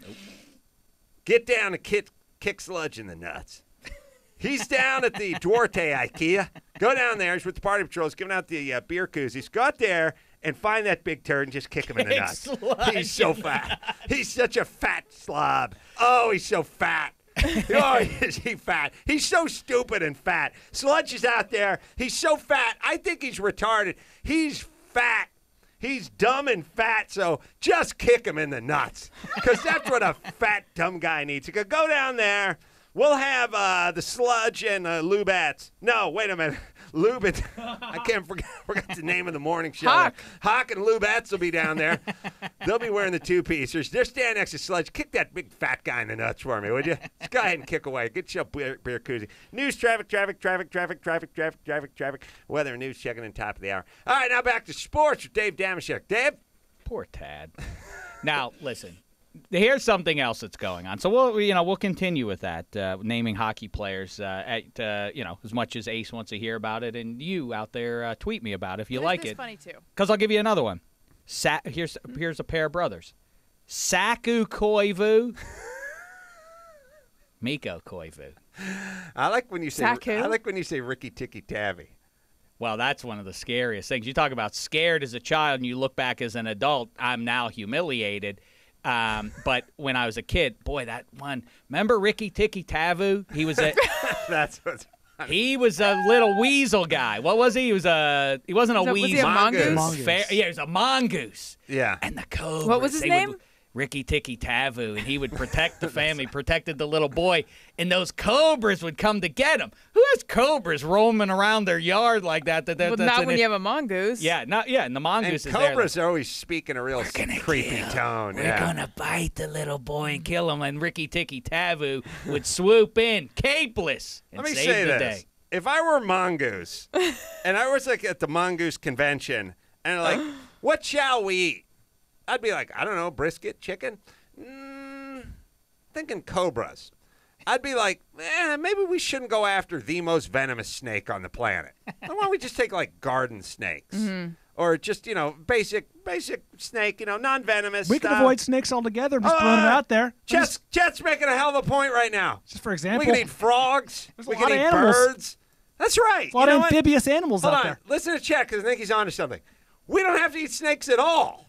Get down and kick Sludge in the nuts. He's down at the Duarte IKEA. Go down there. He's with the party patrols giving out the beer koozies. Go out there and find that big turd and just kick him in the nuts. He's so fat. He's such a fat slob. Oh, he's so fat. Oh, is he fat? He's so stupid and fat. Sludge is out there. He's so fat. I think he's retarded. He's fat. He's dumb and fat, so just kick him in the nuts. Because that's what a fat, dumb guy needs. Go down there. We'll have the Sludge and Lubettes. No, wait a minute. Lubin. I forgot the name of the morning show. Hawk and Lubettes will be down there. They'll be wearing the two-piecers. They're standing next to Sludge. Kick that big fat guy in the nuts for me, would you? Just go ahead and kick away. Get your beer koozie. News, traffic. Weather and news checking in top of the hour. All right, now back to sports with Dave Damashek. Dave? Poor Tad. Now, listen. Here's something else that's going on. So we'll continue with that, naming hockey players as much as Ace wants to hear about it, and you out there tweet me about it if you like it. Funny too. Because I'll give you another one. Here's a pair of brothers, Saku Koivu, Mikko Koivu. I like when you say Saku? I like when you say Ricky Tikki Tavi. Well, that's one of the scariest things. You talk about scared as a child, and you look back as an adult. I'm now humiliated. But when I was a kid, boy, that one. Remember Ricky Tikki Tavu? He was That's what's he was a little weasel guy. What was he? He wasn't a weasel. Was he a mongoose? Mongoose. He was a mongoose. Yeah. And the cobras. What was his name? Ricky Tikki Tavu, and he would protect the family, protected the little boy, and those cobras would come to get him. Who has cobras roaming around their yard like that? Well, not when you have a mongoose. Yeah, and the mongoose And is there. cobras are always speaking a real creepy tone. We're gonna bite the little boy and kill him, and Ricky Tikki Tavu would swoop in, capeless, and Let me save say the this. day. If I were a mongoose, and I was like at the mongoose convention, and like, what shall we eat? I'd be like, I don't know, brisket, chicken? Thinking cobras. I'd be like, maybe we shouldn't go after the most venomous snake on the planet. Why don't we just take, like, garden snakes? or just, basic snake, non-venomous We can stuff. avoid snakes altogether. I'm just throwing it out there. Chet's making a hell of a point right now. Just for example, We can eat frogs. There's a We lot can of eat animals. birds. That's right. a lot You know of what? amphibious animals Hold out on. there. Listen to Chet, because I think he's onto something. We don't have to eat snakes at all,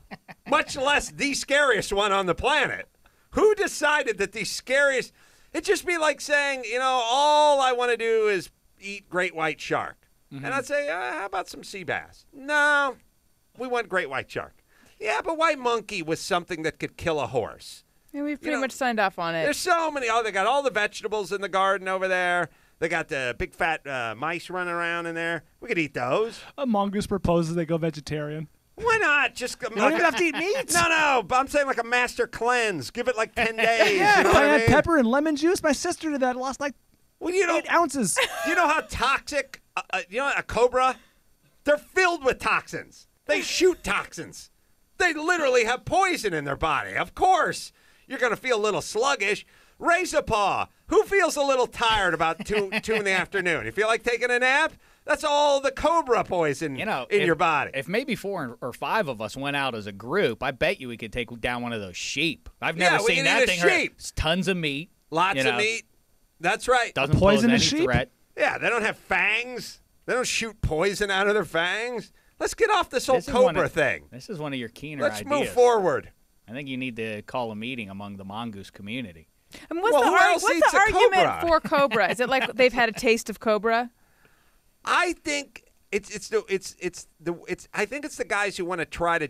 much less the scariest one on the planet. Who decided that the scariest... It'd just be like saying, all I want to do is eat great white shark. And I'd say, how about some sea bass? No, we want great white shark. Yeah, but white monkey was something that could kill a horse. Yeah, we've pretty much signed off on it. There's so many. Oh, they got all the vegetables in the garden over there. They got the big fat mice running around in there. We could eat those. A mongoose proposes they go vegetarian. Why not? Just You don't even have to eat meat. No, but I'm saying like a master cleanse. Give it like 10 days. Yeah, You know what I cayenne mean? pepper and lemon juice. My sister did that. Lost like Well, 8 ounces. Do you know how toxic, a cobra? They're filled with toxins. They shoot toxins. They literally have poison in their body. Of course, you're going to feel a little sluggish. Raise a paw. Who feels a little tired about 2 in the afternoon? You feel like taking a nap? That's all the cobra poison in your body. If maybe 4 or 5 of us went out as a group, I bet you we could take down one of those sheep. I've never we seen can that eat a thing hurt. sheep. It's tons of meat. Lots of meat. That's right. Doesn't Poison pose a any sheep? threat. Yeah, they don't have fangs. They don't shoot poison out of their fangs. Let's get off this whole This is one cobra of- thing. This is one of your keener Let's ideas. move forward. I think you need to call a meeting among the mongoose community. And what's Well, the, who else what's eats the a argument cobra? for cobra? Is it like they've had a taste of cobra? I think I think it's the guys who want to try to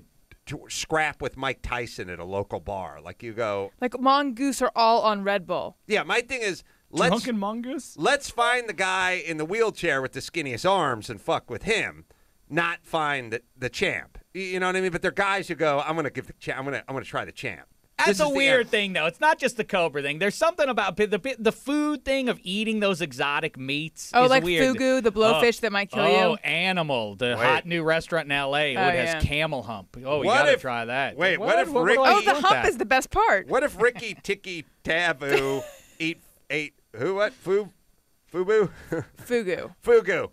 scrap with Mike Tyson at a local bar. Like you go, Like mongoose are all on Red Bull. yeah. My thing is Drunken mongoose. let's find the guy in the wheelchair with the skinniest arms and fuck with him, not find the champ. You know what I mean? But they're guys who go, I'm gonna give the champ. I'm gonna try the champ. That's This a is the weird end. thing, though. It's not just the cobra thing. There's something about the food thing of eating those exotic meats. Oh, is like weird. fugu, the blowfish that might kill you. Oh, Animal, the Wait. hot new restaurant in L.A. Oh, it has yeah. camel hump. Oh, we What gotta if- try that. wait, what if would Ricky- I Oh, the want hump that? is the best part. What if Ricky Tikki Tavu ate who? What? Fubu? Fugu. Fugu.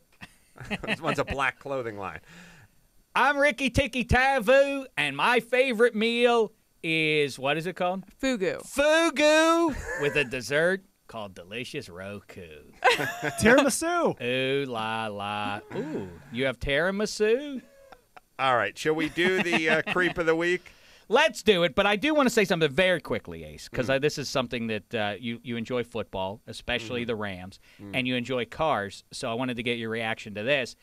This one's a black clothing line. I'm Ricky Tikki Tavu, and my favorite meal is, what is it called? Fugu. Fugu with a dessert called Delicious Roku. Tiramisu. Ooh la la. Ooh, you have tiramisu? All right, shall we do the creep of the week? Let's do it, but I do want to say something very quickly, Ace, because this is something that you enjoy football, especially the Rams, and you enjoy cars, so I wanted to get your reaction to this.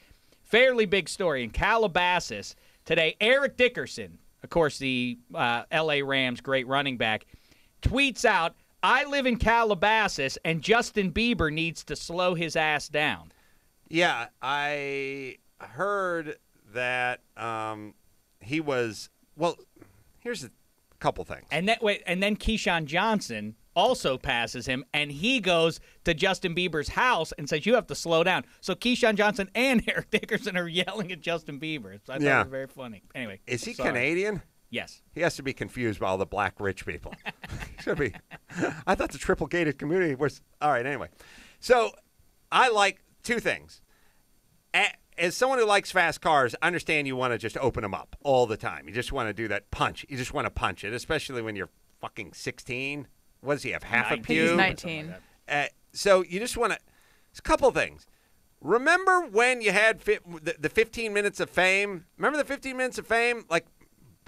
Fairly big story. In Calabasas today, Eric Dickerson, of course, the L.A. Rams' great running back, tweets out, I live in Calabasas, and Justin Bieber needs to slow his ass down. Yeah, I heard that he was, well, here's a couple things. And then Keyshawn Johnson also passes him, and he goes to Justin Bieber's house and says, you have to slow down. So Keyshawn Johnson and Eric Dickerson are yelling at Justin Bieber. So I thought it was very funny. Anyway. Is he sorry. Canadian? Yes. He has to be confused by all the black rich people. Should be. I thought the triple gated community was, all right, anyway. So I like two things. As someone who likes fast cars, I understand you want to just open them up all the time. You just want to do that punch. You just want to punch it, especially when you're fucking 16. What does he have, half a 19. pube? He's 19. So you just want to – it's a couple things. Remember when you had the 15 minutes of fame? Remember the 15 minutes of fame? Like,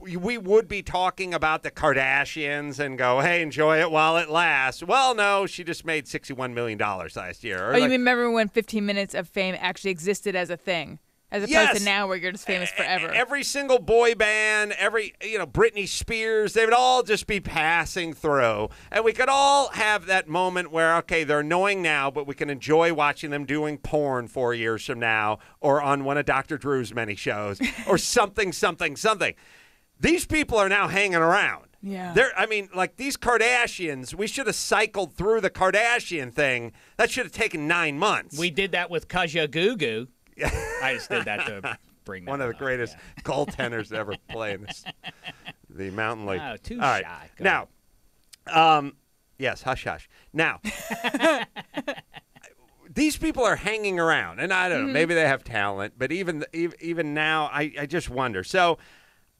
we would be talking about the Kardashians and go, hey, enjoy it while it lasts. Well, no, she just made $61 million last year. Or Oh, you remember when 15 minutes of fame actually existed as a thing? As opposed Yes. to now where you're just famous forever. Every single boy band, Britney Spears, they would all just be passing through. And we could all have that moment where, okay, they're annoying now, but we can enjoy watching them doing porn 4 years from now or on one of Dr. Drew's many shows or something. These people are now hanging around. Yeah. Like these Kardashians, we should have cycled through the Kardashian thing. That should have taken 9 months. We did that with Kaja Gugu. I just did that to bring that One of the up, greatest yeah. goaltenders to ever play in the Mountain League. Oh, too All right. shy. Go Now, yes, hush, hush. Now, these people are hanging around, and I don't know, maybe they have talent, but even now, I just wonder. So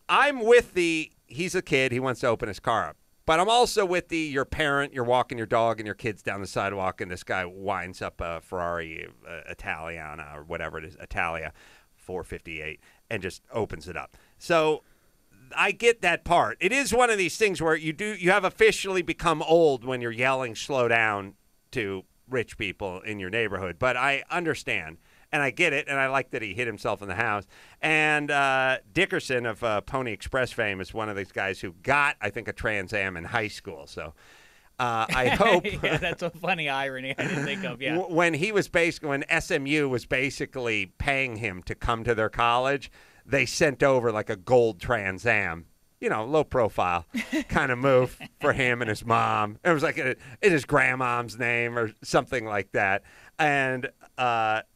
I'm with he's a kid, he wants to open his car up. But I'm also with your parent, you're walking your dog and your kids down the sidewalk, and this guy winds up a Ferrari Italiana or whatever it is, Italia 458, and just opens it up. So I get that part. It is one of these things where you have officially become old when you're yelling slow down to rich people in your neighborhood. But I understand, and I get it, and I like that he hit himself in the house. And Dickerson of Pony Express fame is one of these guys who got, I think, a Trans Am in high school. So I hope. Yeah, that's a funny irony I didn't think of. Yeah. When SMU was basically paying him to come to their college, they sent over like a gold Trans Am. Low profile kind of move for him and his mom. It was like in his grandmom's name or something like that. And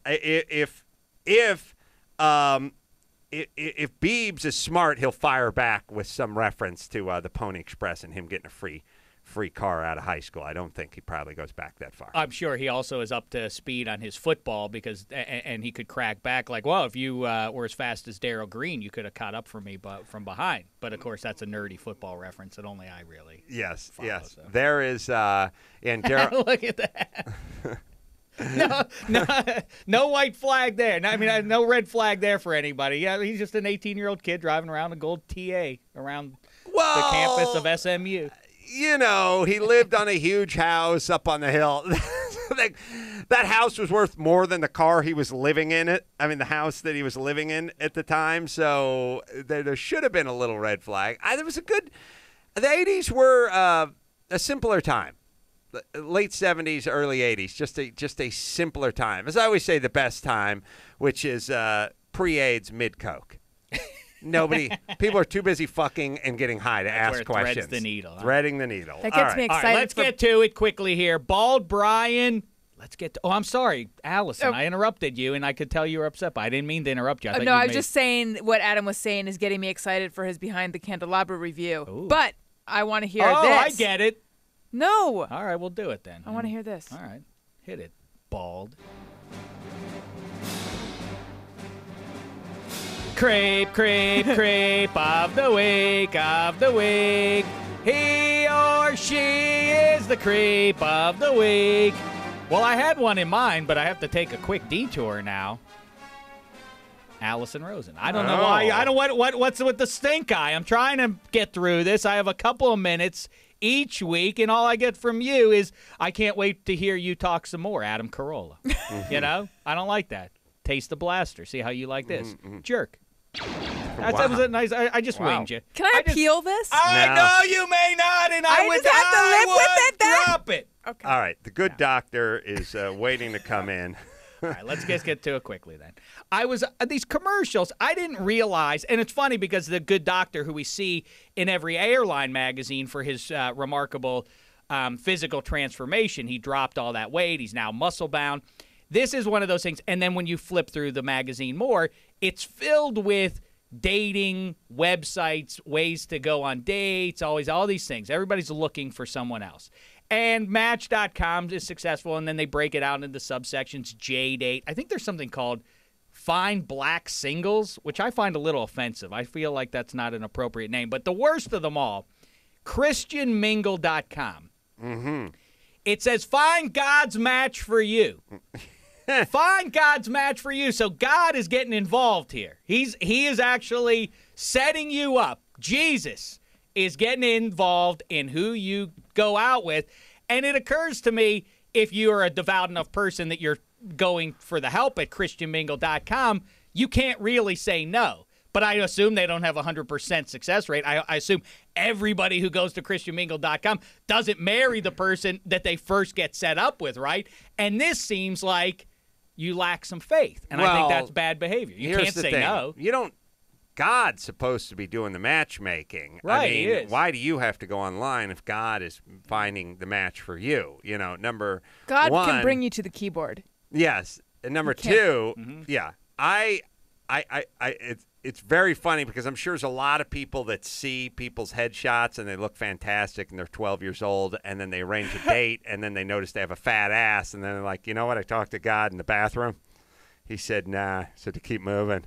if Biebs is smart, he'll fire back with some reference to the Pony Express and him getting a free car out of high school. I don't think he probably goes back that far. I'm sure he also is up to speed on his football and he could crack back like, well, if you were as fast as Darryl Green, you could have caught up from me from behind. But, of course, that's a nerdy football reference that only I really follow, so. There is and Darryl. Look at that. No white flag there. No red flag there for anybody. Yeah, he's just an 18-year-old kid driving around a gold TA around the campus of SMU. He lived on a huge house up on the hill. That house was worth more than the car he was living in. The house that he was living in at the time. So there should have been a little red flag. The 80s were a simpler time. Late 70s, early 80s, just a simpler time. As I always say, the best time, which is pre-AIDS, mid-Coke. People are too busy fucking and getting high to ask questions. Threads the needle. Huh? Threading the needle. That gets me excited. All right, let's get to it quickly here. Bald Brian. Let's get to. Oh, I'm sorry, Allison. I interrupted you, and I could tell you were upset, but I didn't mean to interrupt you. I was just saying what Adam was saying is getting me excited for his Behind the Candelabra review. Ooh. But I want to hear this. Oh, I get it. No. All right, we'll do it then. I want to hear this. All right. Hit it, Bald. Crepe, crepe, crepe of the week, of the week. He or she is the creep of the week. Well, I had one in mind, but I have to take a quick detour now. Allison Rosen. I don't know why. I don't what's with the stink eye. I'm trying to get through this. I have a couple of minutes each week, and all I get from you is I can't wait to hear you talk some more, Adam Carolla. I don't like that. Taste the blaster. See how you like this. Jerk. That was nice. I just winged you. Can I appeal this? I know you may not, and I would just have to live with it then. Drop it. Okay. All right. The good doctor is waiting to come in. All right, let's just get to it quickly then. These commercials, I didn't realize, and it's funny because the good doctor who we see in every airline magazine for his remarkable physical transformation, he dropped all that weight. He's now muscle bound. This is one of those things. And then when you flip through the magazine more, it's filled with dating, websites, ways to go on dates, always all these things. Everybody's looking for someone else. And Match.com is successful, and then they break it out into subsections, J-Date. I think there's something called Find Black Singles, which I find a little offensive. I feel like that's not an appropriate name. But the worst of them all, ChristianMingle.com. Mm-hmm. It says, find God's match for you. Find God's match for you. So God is getting involved here. He is actually setting you up. Jesus is getting involved in who you go out with. And it occurs to me, if you are a devout enough person that you're going for the help at ChristianMingle.com, you can't really say no. But I assume they don't have a 100% success rate. I assume everybody who goes to ChristianMingle.com doesn't marry the person that they first get set up with, right? And this seems like you lack some faith. And I think that's bad behavior. You can't say no. You don't. God's supposed to be doing the matchmaking. Right, I mean, he is. Why do you have to go online if God is finding the match for you? Number God one, can bring you to the keyboard. Yes. And number two, yeah. it's very funny because I'm sure there's a lot of people that see people's headshots and they look fantastic and they're 12 years old, and then they arrange a date and then they notice they have a fat ass, and then they're like, you know what? I talked to God in the bathroom. He said, nah. So to keep moving.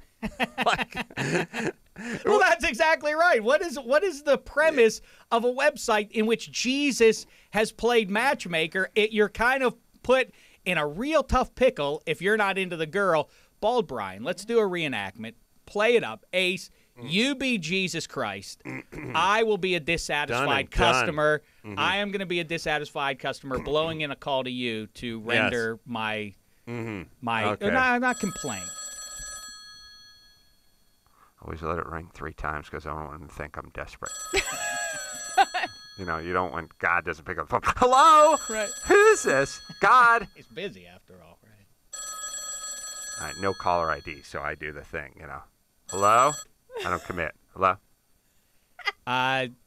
Well, that's exactly right. What is the premise of a website in which Jesus has played matchmaker? You're kind of put in a real tough pickle if you're not into the girl. Bald Brian, let's do a reenactment. Play it up. Ace, you be Jesus Christ. I will be a dissatisfied customer. I am going to be a dissatisfied customer blowing in a call to you to render my Okay. not complaint. Always let it ring 3 times because I don't want them to think I'm desperate. You know, you don't want God doesn't pick up the phone. Hello? Right. Who is this? God. He's busy after all, right? All right, no caller ID, so I do the thing, you know. Hello? I don't commit. Hello?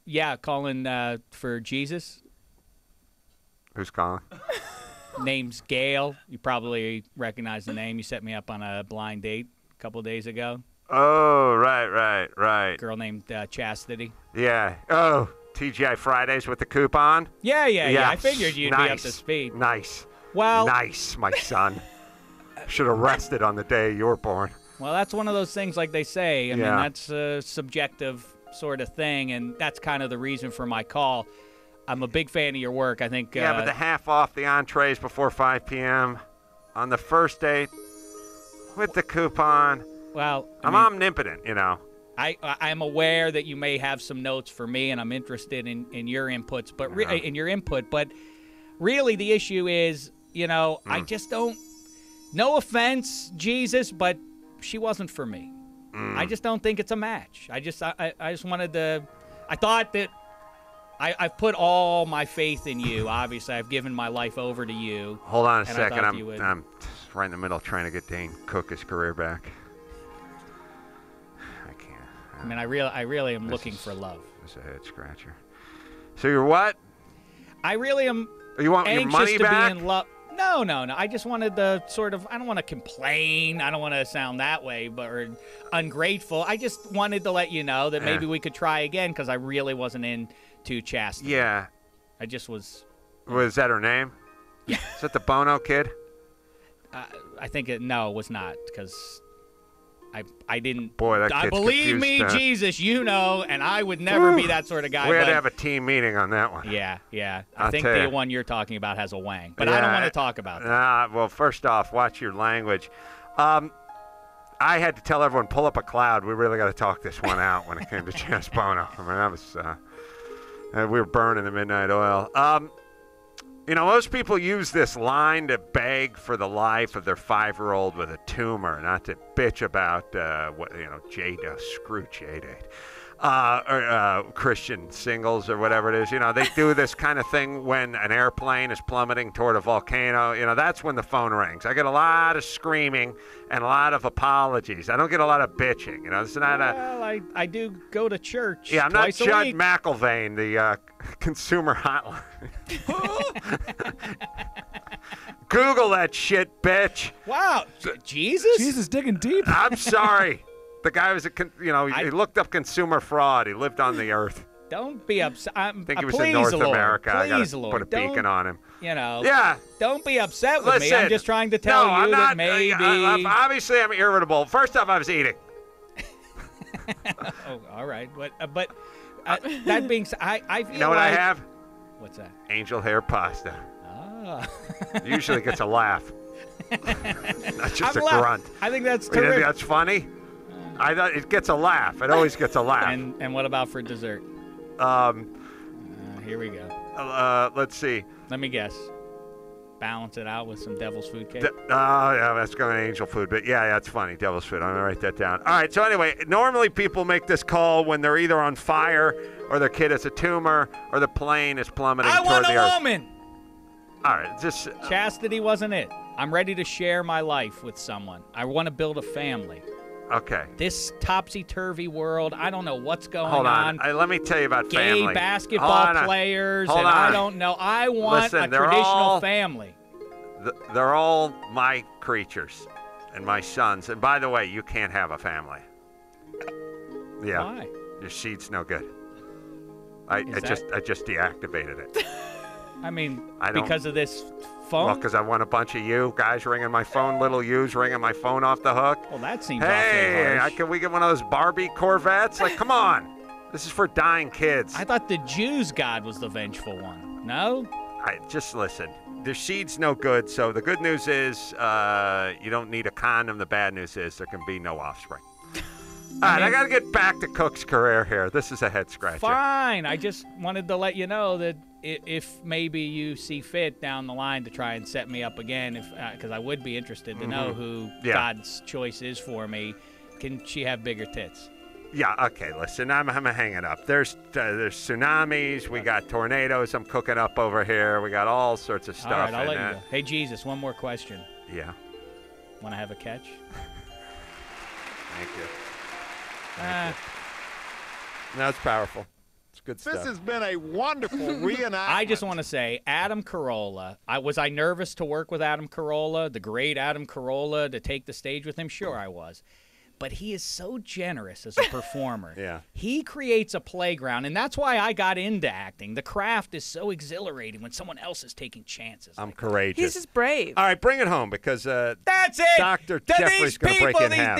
Yeah, calling for Jesus. Who's calling? Name's Gail. You probably recognize the name. You set me up on a blind date a couple of days ago. Oh, right. Girl named Chastity. Yeah. Oh, TGI Fridays with the coupon? Yeah. Yes. I figured you'd be up to speed. Nice. Well, Nice, my son. Should have rested on the day you were born. well, that's one of those things, like they say. I mean, Yeah. that's a subjective sort of thing, and that's kind of the reason for my call. I'm a big fan of your work. I think. Yeah, but the half off the entrees before 5 p.m. on the first date with the coupon. Well, I'm omnipotent, you know. I'm aware that you may have some notes for me, and I'm interested in your inputs, but in your input. But really, the issue is, you know, I just don't. No offense, Jesus, but she wasn't for me. I just don't think it's a match. I just wanted to. I thought that I've put all my faith in you. Obviously, I've given my life over to you. Hold on a and I second. thought you would- I'm right in the middle trying to get Dane Cook his career back. I can't. I mean, I really am looking for love. It's a head scratcher. So you're what? I really am You want your anxious money to back? be in love. No. I just wanted to sort of. I don't want to complain. I don't want to sound that way, or ungrateful. I just wanted to let you know that maybe we could try again because I really wasn't into Chastity. Yeah. I just was. Was that her name? Yeah. Is that the Bono kid? I think it was not because I didn't. Boy, that I kid's believe me, confused, Jesus, you know, and I would never be that sort of guy. We had but to have a team meeting on that one. Yeah. I I'll think tell the ya. one you're talking about has a wang, but I don't want to talk about that. Well, first off, watch your language. I had to tell everyone, pull up a cloud. We really got to talk this one out when it came to Chance Bono. I mean, that was we were burning the midnight oil. You know, most people use this line to beg for the life of their 5-year-old with a tumor, not to bitch about J-Date, screw J-Date, or Christian singles or whatever it is. You know, they do this kind of thing when an airplane is plummeting toward a volcano. You know, that's when the phone rings. I get a lot of screaming and a lot of apologies. I don't get a lot of bitching. You know, it's not a. Well, I do go to church. Yeah, I'm not twice a Judd week. McIlvaine, the consumer hotline. Google that shit, bitch. Wow, Jesus? Jesus digging deep. I'm sorry. The guy was he looked up consumer fraud. He lived on the earth. Don't be upset. I think he was please, in North Lord. America. I Please, got to Lord. put a beacon on him. You know. Yeah. Don't be upset with me. Listen, I'm just trying to tell no, you I'm that not, maybe. obviously, I'm irritable. First off, I was eating. Oh, all right. But that being said, I feel You know what like, I have? What's that? Angel hair pasta. Ah. Usually gets a laugh. Not just I'm a laugh- grunt. I think that's You think terrific. that's funny? I thought it gets a laugh. It always gets a laugh. And what about for dessert? Here we go. Let's see. Let me guess. Balance it out with some devil's food cake. Yeah, that's going to angel food. But yeah, that's funny. Devil's food. I'm going to write that down. All right. So anyway, normally people make this call when they're either on fire or their kid has a tumor or the plane is plummeting I toward want the a earth. woman. All right. Just Chastity wasn't it. I'm ready to share my life with someone. I want to build a family. okay. This topsy-turvy world, I don't know what's going Hold on. Let me tell you about Gay family. basketball Hold on. players, Hold and on. I don't know. I want Listen, a they're traditional all- family. They're all my creatures and my sons. And by the way, you can't have a family. Yeah. Why? Your sheet's no good. I Is just deactivated it. I mean, I don't- because of this phone? Well, because I want a bunch of you guys ringing my phone, little yous ringing my phone off the hook. Well, that seems Hey, awfully harsh. can we get one of those Barbie Corvettes? Like, come on. This is for dying kids. I thought the Jews' God was the vengeful one. No? Just listen. The sheet's no good, so the good news is you don't need a condom. The bad news is there can be no offspring. All right, I got to get back to Cook's career here. This is a head scratcher. Fine. I just wanted to let you know that if maybe you see fit down the line to try and set me up again, because I would be interested to know who God's choice is for me. Can she have bigger tits? Yeah, okay, listen, I'm hanging up. There's tsunamis, we got tornadoes I'm cooking up over here, we got all sorts of stuff. All right, I'll let and, you go. Hey, Jesus, one more question. Yeah, Want to have a catch? thank you. Ah, No, it's powerful. It's good stuff. This has been a wonderful reenactment. I just want to say, Adam Carolla. Was I nervous to work with Adam Carolla, the great Adam Carolla, to take the stage with him? Sure, I was. But he is so generous as a performer. Yeah. He creates a playground, and that's why I got into acting. The craft is so exhilarating when someone else is taking chances. I'm courageous. He's just brave. All right, bring it home because That's it. Dr. To Jeffrey's these gonna break people, you in half.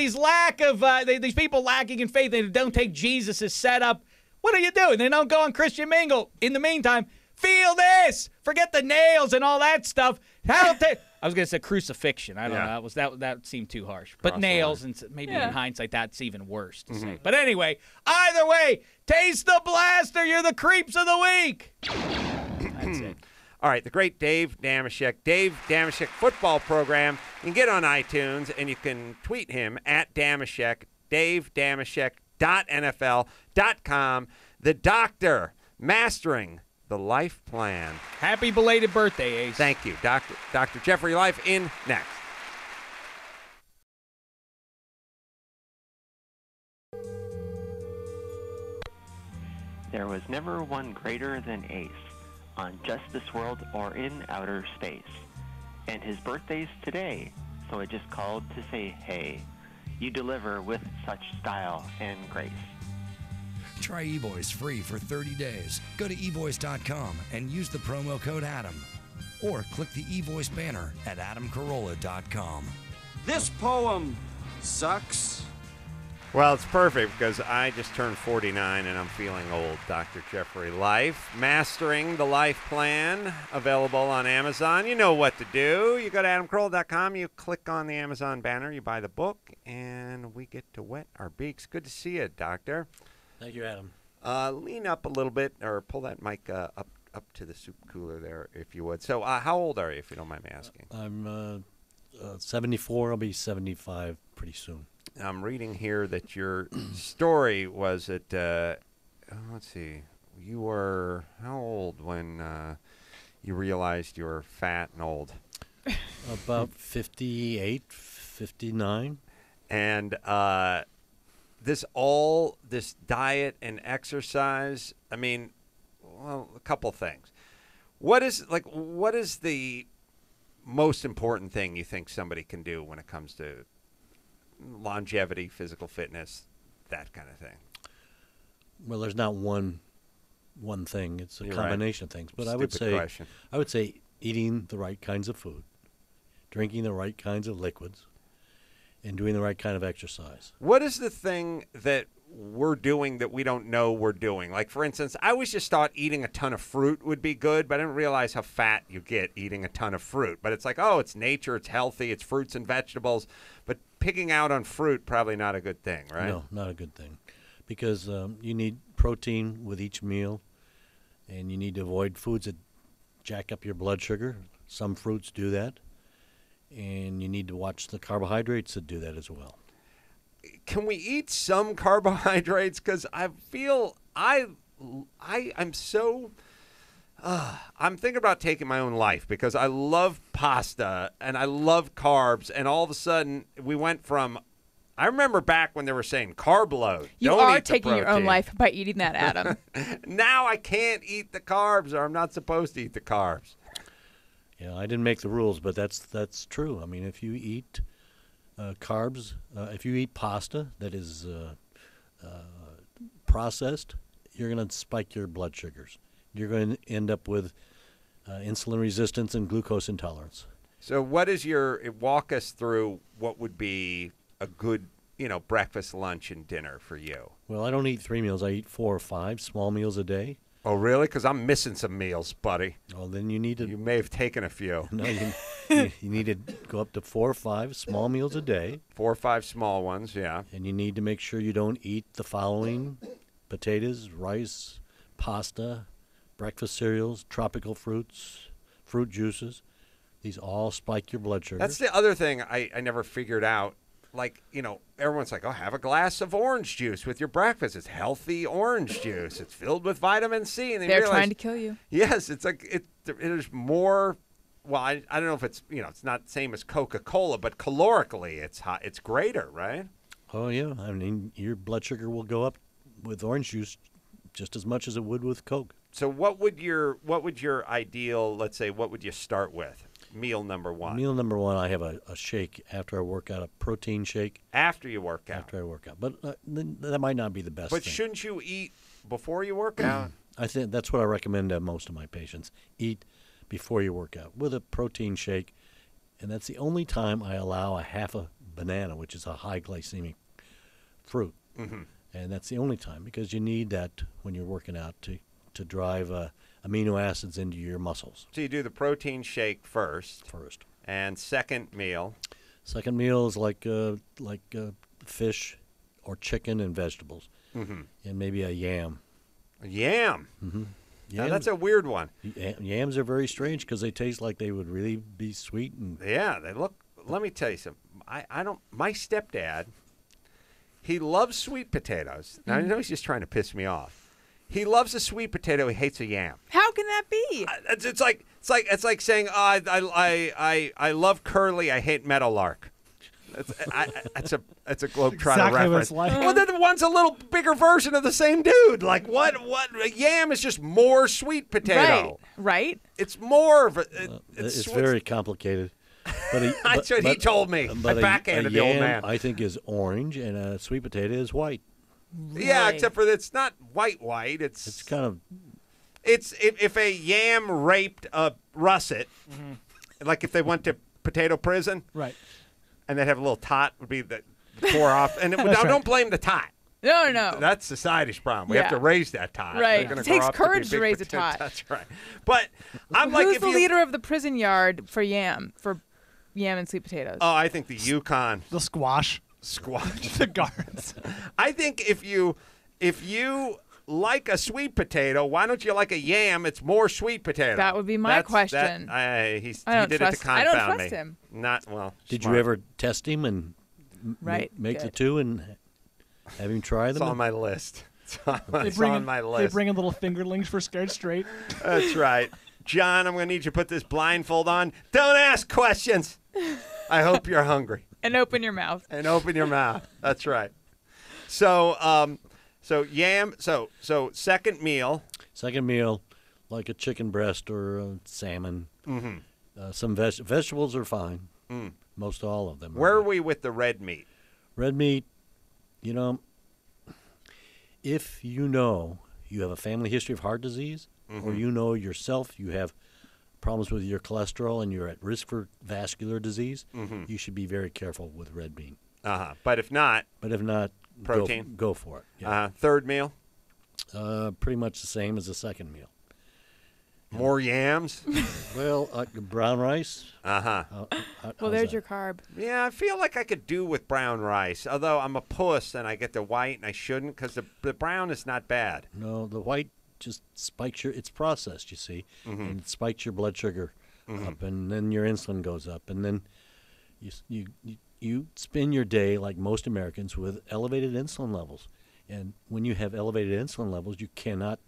these people lacking in faith, they don't take Jesus' setup. What are you doing? They don't go on Christian Mingle. In the meantime, feel this. Forget the nails and all that stuff. I was gonna say crucifixion. I don't know. That seemed too harsh. But Cross the nails, and maybe Yeah. in hindsight, that's even worse to say. But anyway, either way, taste the blaster. You're the creeps of the week. That's it. All right, the great Dave Damashek, Dave Damashek football program. You can get on iTunes and you can tweet him at Damashek, DaveDamashek.NFL.com. The doctor mastering the life plan. Happy belated birthday, Ace. Thank you, Dr. Jeffrey Life in next. There was never one greater than Ace on Just This World or in outer space. And his birthday's today, so I just called to say hey. You deliver with such style and grace. Try eVoice free for 30 days. Go to eVoice.com and use the promo code ADAM. Or click the eVoice banner at adamcarolla.com. This poem sucks. Well, it's perfect because I just turned 49 and I'm feeling old. Dr. Jeffrey Life, Mastering the Life Plan, available on Amazon. You know what to do. You go to adamcarolla.com, you click on the Amazon banner, you buy the book, and we get to wet our beaks. Good to see you, Doctor. Thank you, Adam. Lean up a little bit or pull that mic up to the soup cooler there, if you would. So how old are you, if you don't mind me asking? I'm 74. I'll be 75 pretty soon. I'm reading here that your story was that, let's see, you were how old when you realized you were fat and old? About 58, 59. And this diet and exercise, I mean, well, a couple things. What is the most important thing you think somebody can do when it comes to longevity, physical fitness, that kind of thing? Well, there's not one thing. It's a You're combination right. of things. But Stupid I would say eating the right kinds of food, drinking the right kinds of liquids, and doing the right kind of exercise. What is the thing that we're doing that we don't know we're doing? Like, for instance, I always just thought eating a ton of fruit would be good, but I didn't realize how fat you get eating a ton of fruit. But it's like, oh, it's nature, it's healthy, it's fruits and vegetables. But picking out on fruit, probably not a good thing, right? No, not a good thing. Because you need protein with each meal, and you need to avoid foods that jack up your blood sugar. Some fruits do that. And you need to watch the carbohydrates that do that as well. Can we eat some carbohydrates? Because I feel I'm so I'm thinking about taking my own life because I love pasta and I love carbs, and all of a sudden we went from, I remember back when they were saying carb load. You Don't are eat the taking your own protein. life by eating that, Adam. Now I can't eat the carbs, or I'm not supposed to eat the carbs. Yeah, I didn't make the rules, but that's true. I mean, if you eat carbs, if you eat pasta that is processed, you're going to spike your blood sugars. You're going to end up with insulin resistance and glucose intolerance. So what is walk us through what would be a good, breakfast, lunch, and dinner for you? Well, I don't eat 3 meals. I eat 4 or 5 small meals a day. Oh, really? Because I'm missing some meals, buddy. Well, then you need to... You may have taken a few. No, you need to go up to 4 or 5 small meals a day. 4 or 5 small ones, yeah. And you need to make sure you don't eat the following: potatoes, rice, pasta, breakfast cereals, tropical fruits, fruit juices. These all spike your blood sugar. That's the other thing I never figured out. Like, everyone's like, oh, have a glass of orange juice with your breakfast. It's healthy orange juice. It's filled with vitamin C. And They're trying to kill you. Yes, it's like there's more. Well, I don't know if it's it's not the same as Coca-Cola, but calorically it's greater, right? Oh yeah, I mean your blood sugar will go up with orange juice just as much as it would with Coke. So what would your ideal, let's say, what would you start with? Meal number 1. Meal number 1, I have a shake after I work out, a protein shake. After you work out. After I work out, but that might not be the best. But thing. shouldn't you eat before you work out? I think that's what I recommend to most of my patients. Eat before you work out with a protein shake, and that's the only time I allow a half a banana, which is a high glycemic fruit. Mm-hmm. And that's the only time, because you need that when you're working out to drive amino acids into your muscles. So you do the protein shake first. First. And second meal? Second meal is like fish or chicken and vegetables. Mm-hmm. And maybe a yam. A yam? Mm-hmm. Now, that's a weird one. Yams are very strange because they taste like they would really be sweet. And yeah, they look. Let me tell you something. I don't. My stepdad, he loves sweet potatoes. Now I know he's just trying to piss me off. He loves a sweet potato. He hates a yam. How can that be? It's like saying I love curly. I hate meadowlark. That's a Globetrotter exactly reference. What it's like. Well, then the one's a little bigger version of the same dude. Like what? A yam is just more sweet potato. Right. It's more of a. It's very complicated. But that's what he told me. I backhanded the old man. I think is orange, and a sweet potato is white. Yeah, except for it's not white. It's kind of. It's if a yam raped a russet, like if they went to potato prison, right? And they'd have a little tot would be the pour off, and don't blame the tot. No. That's society's problem. We have to raise that tot. Right. It takes courage to raise a tot. That's right. But I'm like, who's the leader of the prison yard for yam and sweet potatoes? Oh, I think the Yukon. The squash. The guards. I think if you like a sweet potato, why don't you like a yam? It's more sweet potato. That would be my question. He did it to confound me. I don't trust him. Not well. Did you ever test him and make the two and have him try them? It's on my list. It's on my list. They bring in little fingerlings for Scared Straight. That's right. John, I'm going to need you to put this blindfold on. Don't ask questions. I hope you're hungry. And open your mouth. That's right. So, yam. So second meal. Second meal, like a chicken breast or salmon. Mm-hmm. Some vegetables are fine. Most all of them. Where are we with the red meat? Red meat, if you have a family history of heart disease, or yourself you have problems with your cholesterol and you're at risk for vascular disease, you should be very careful with red meat. But if not, protein. Go for it. Yeah. Third meal? Pretty much the same as the second meal. More yams? Well, brown rice. Well, there's your carb. Yeah, I feel like I could do with brown rice, although I'm a puss and I get the white and I shouldn't because the brown is not bad. No, the white just spikes it's processed, you see, and it spikes your blood sugar up, and then your insulin goes up, and then you spend your day, like most Americans, with elevated insulin levels. And when you have elevated insulin levels, you cannot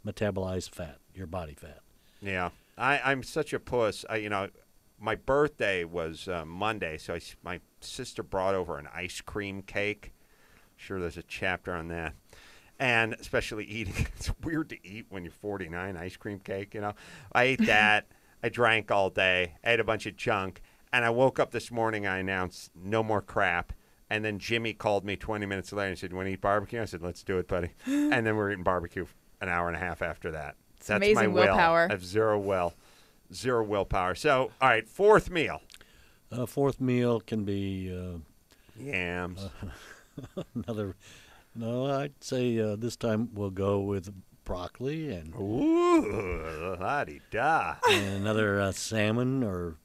metabolize fat, your body fat. Yeah, I'm such a puss. My birthday was Monday, so my sister brought over an ice cream cake. Sure, there's a chapter on that. And especially eating. It's weird to eat when you're 49, ice cream cake, I ate that. I drank all day. I ate a bunch of junk. And I woke up this morning, I announced no more crap. And then Jimmy called me 20 minutes later and said, "You want to eat barbecue?" I said, "Let's do it, buddy." And then we're eating barbecue an hour and a half after that. That's amazing my will. willpower. I have zero willpower. So, all right, fourth meal. Fourth meal can be Yams. another. No, I'd say this time we'll go with broccoli and Ooh, la-di-da. and another salmon or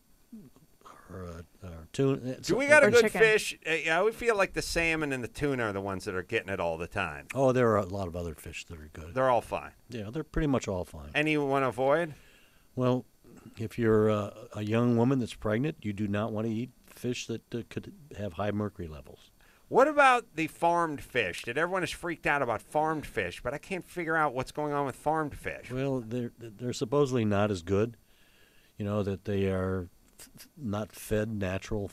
tuna. Do we got a Or good chicken. fish? Yeah, we feel like the salmon and the tuna are the ones that are getting it all the time. Oh, there are a lot of other fish that are good. They're all fine. Yeah, they're pretty much all fine. Any you want to avoid? Well, if you're a young woman that's pregnant, you do not want to eat fish that could have high mercury levels. What about the farmed fish? That everyone is freaked out about farmed fish, but I can't figure out what's going on with farmed fish. Well, they're supposedly not as good. You know that they are not fed natural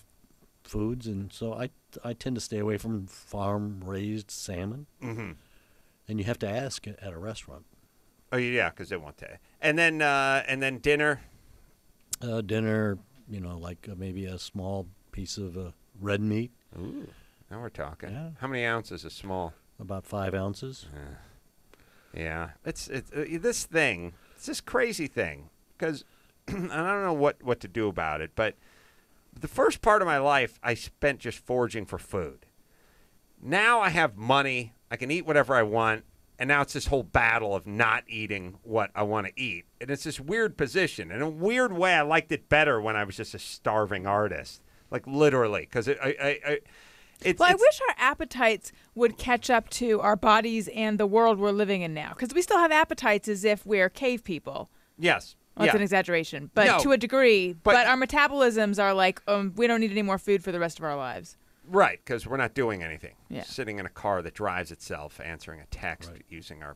foods, and so I tend to stay away from farm raised salmon. Mm-hmm. And you have to ask at a restaurant. Oh yeah, because they want that. And then dinner. Dinner, like maybe a small piece of red meat. Ooh, now we're talking. Yeah. How many ounces is small? About 5 ounces. Yeah, it's this thing. It's this crazy thing because I don't know what to do about it. But the first part of my life, I spent just foraging for food. Now I have money. I can eat whatever I want. And now it's this whole battle of not eating what I want to eat. And it's this weird position. In a weird way, I liked it better when I was just a starving artist. Like, literally. Because Well, I wish our appetites would catch up to our bodies and the world we're living in now. Because we still have appetites as if we're cave people. Yes. Well, that's Yeah. an exaggeration, but No, to a degree. but- But our metabolisms are like, we don't need any more food for the rest of our lives. Right, because we're not doing anything. Yeah. Sitting in a car that drives itself, answering a text, using our,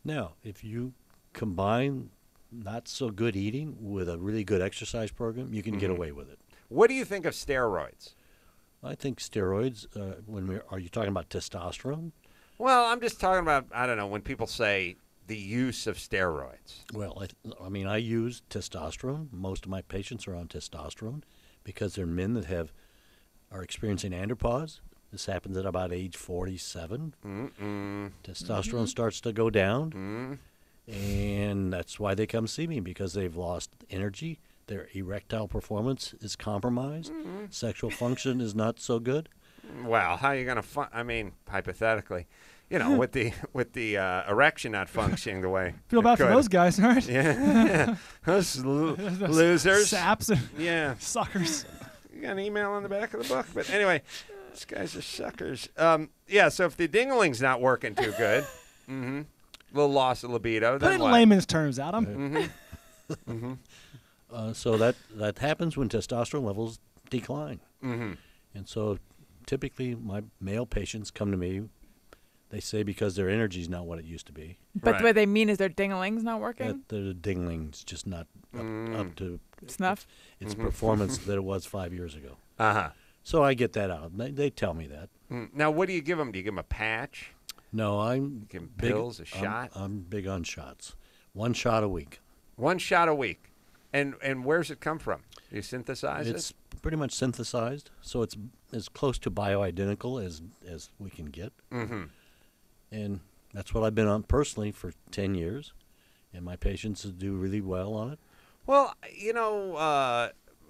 Now, if you combine not so good eating with a really good exercise program, you can get away with it. What do you think of steroids? I think steroids. Are you talking about testosterone? Well, I'm just talking about, I don't know, when people say the use of steroids. Well, I use testosterone. Most of my patients are on testosterone because they're men that are experiencing andropause. This happens at about age 47. Testosterone starts to go down, and that's why they come see me, because they've lost energy. Their erectile performance is compromised. Sexual function is not so good. Well, how are you going to I mean, hypothetically, with the erection not functioning the way Feel it bad for could. those guys, right? Yeah. Those losers. Saps and Yeah. suckers. You got an email on the back of the book. But anyway, these guys are suckers. Yeah, so if the dingling's not working too good, little loss of libido, Put then it in what? layman's terms, Adam. So that happens when testosterone levels decline. And so typically my male patients come to me, they say because their energy is not what it used to be. But what they mean is their dingling's not working? That the dingling's just not up to Snuff? its performance that it was 5 years ago. Uh-huh. So I get that out. They tell me that. Now, what do you give them? Do you give them a patch? No, I'm Give 'em big- pills, a shot? I'm big on shots. 1 shot a week. 1 shot a week. And where's it come from? Do you synthesize It's it? pretty much synthesized, so it's as close to bioidentical as we can get. And that's what I've been on personally for 10 years, and my patients do really well on it. Well,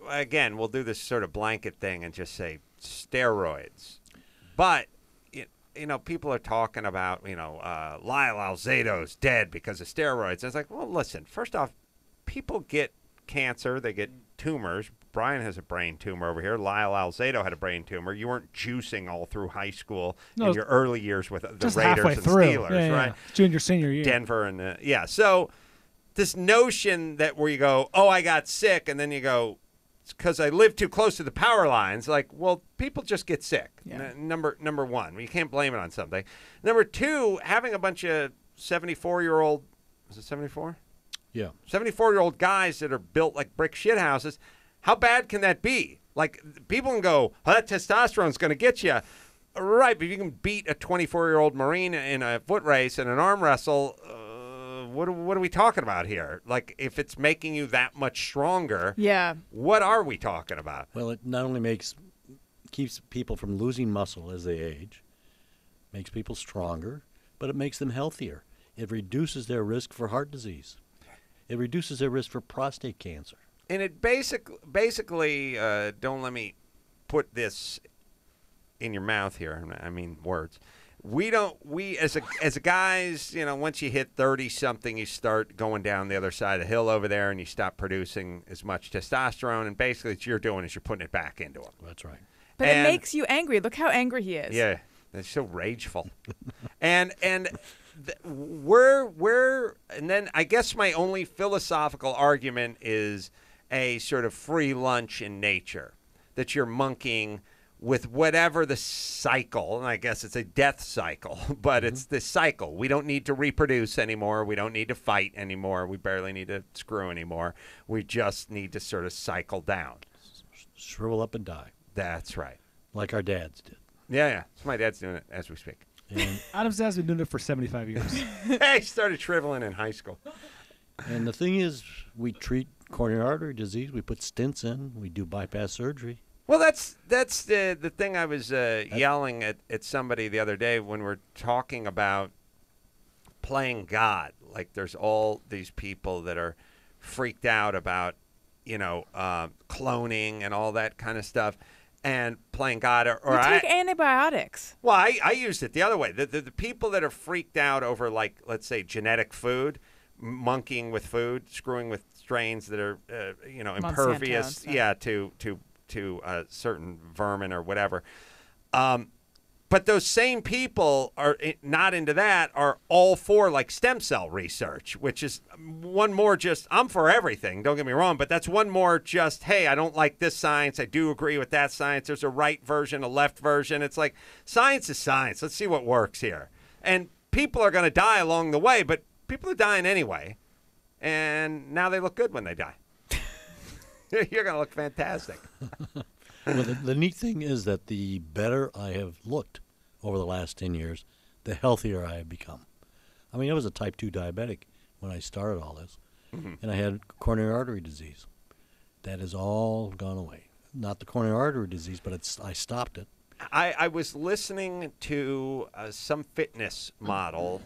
again, we'll do this sort of blanket thing and just say steroids. But, people are talking about, Lyle Alzado's dead because of steroids. And it's like, well, listen, first off, people get cancer. They get tumors. Brian has a brain tumor over here. Lyle Alzado had a brain tumor. You weren't juicing all through high school in your early years with the Just Raiders halfway and through. Steelers, Yeah, right? Junior, senior year. Denver and so this notion that where you go, oh, I got sick, and then you go, it's because I live too close to the power lines. Like, well, people just get sick. Yeah. Number one, you can't blame it on something. Number two, having a bunch of 74-year-old, is it 74? Yeah. 74-year-old guys that are built like brick shit houses. How bad can that be? Like, people can go, oh, that testosterone's going to get you. Right, but if you can beat a 24-year-old Marine in a foot race and an arm wrestle, what are we talking about here? Like, if it's making you that much stronger, Yeah. what are we talking about? Well, it not only makes keeps people from losing muscle as they age, makes people stronger, but it makes them healthier. It reduces their risk for heart disease. It reduces their risk for prostate cancer. And it basically, don't let me put this in your mouth here. I mean words. We as guys, once you hit 30 something, you start going down the other side of the hill over there, and you stop producing as much testosterone. And basically, what you're doing is you're putting it back into them. That's right. But it makes you angry. Look how angry he is. Yeah, that's so rageful. and then I guess my only philosophical argument is a sort of free lunch in nature, that you're monkeying with whatever the cycle, and I guess it's a death cycle, but it's the cycle. We don't need to reproduce anymore. We don't need to fight anymore. We barely need to screw anymore. We just need to sort of cycle down. Shrivel up and die. That's right. Like our dads did. Yeah. So my dad's doing it as we speak. And, Adam's dad's been doing it for 75 years. He started shriveling in high school. and the thing is, we treat coronary artery disease. We put stents in. We do bypass surgery. Well, that's the thing I was yelling at somebody the other day when we're talking about playing God. Like, there's all these people that are freaked out about, cloning and all that kind of stuff, and playing God. Or take antibiotics. Well, I used it the other way. The people that are freaked out over, like, let's say, genetic food, monkeying with food, screwing with strains that are, impervious, to certain vermin or whatever. But those same people are not into that, are all for, like, stem cell research, which is one more just, I'm for everything, don't get me wrong, but that's one more just, hey, I don't like this science, I do agree with that science, there's a right version, a left version. It's like, science is science, let's see what works here. And people are going to die along the way, but people are dying anyway, and now they look good when they die. You're going to look fantastic. Well, the neat thing is that the better I have looked over the last 10 years, the healthier I have become. I mean, I was a type 2 diabetic when I started all this, and I had coronary artery disease. That has all gone away. Not the coronary artery disease, but I stopped it. I was listening to some fitness model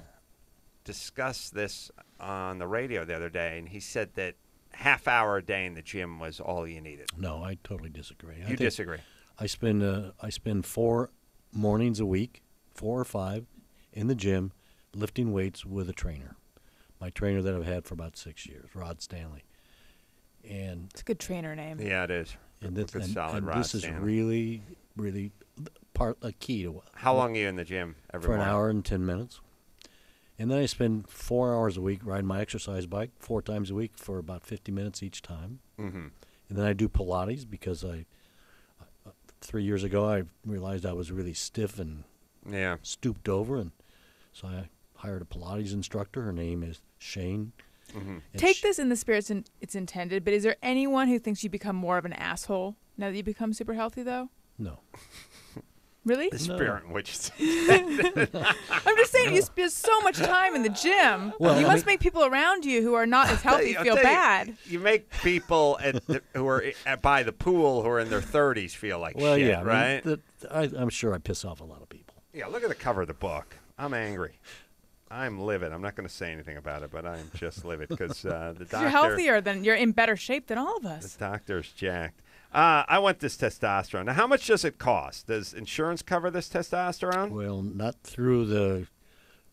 discuss this on the radio the other day, and he said that half hour a day in the gym was all you needed. No, I totally disagree. You disagree? I spend 4 mornings a week, 4 or 5, in the gym, lifting weights with a trainer. My trainer that I've had for about 6 years, Rod Stanley. And it's a good trainer name. Yeah, it is. And this is really, really a key to it. How long are you in the gym every morning? For an hour and 10 minutes. And then I spend 4 hours a week riding my exercise bike 4 times a week for about 50 minutes each time. Mm-hmm. And then I do Pilates because 3 years ago I realized I was really stiff and stooped over. And so I hired a Pilates instructor. Her name is Shane. Mm-hmm. Take this in the spirit it's intended, but is there anyone who thinks you become more of an asshole now that you become super healthy, though? No. Really? The spirit in which it's I'm just saying, you spend so much time in the gym. Well, you must make people around you who are not as healthy feel bad. You make people who are by the pool who are in their 30s feel like shit, right? I'm sure I piss off a lot of people. Yeah, look at the cover of the book. I'm angry. I'm livid. I'm not going to say anything about it, but I'm just livid because the doctor... You're healthier, you're in better shape than all of us. The doctor's jacked. I want this testosterone. Now, how much does it cost? Does insurance cover this testosterone? Well, not through the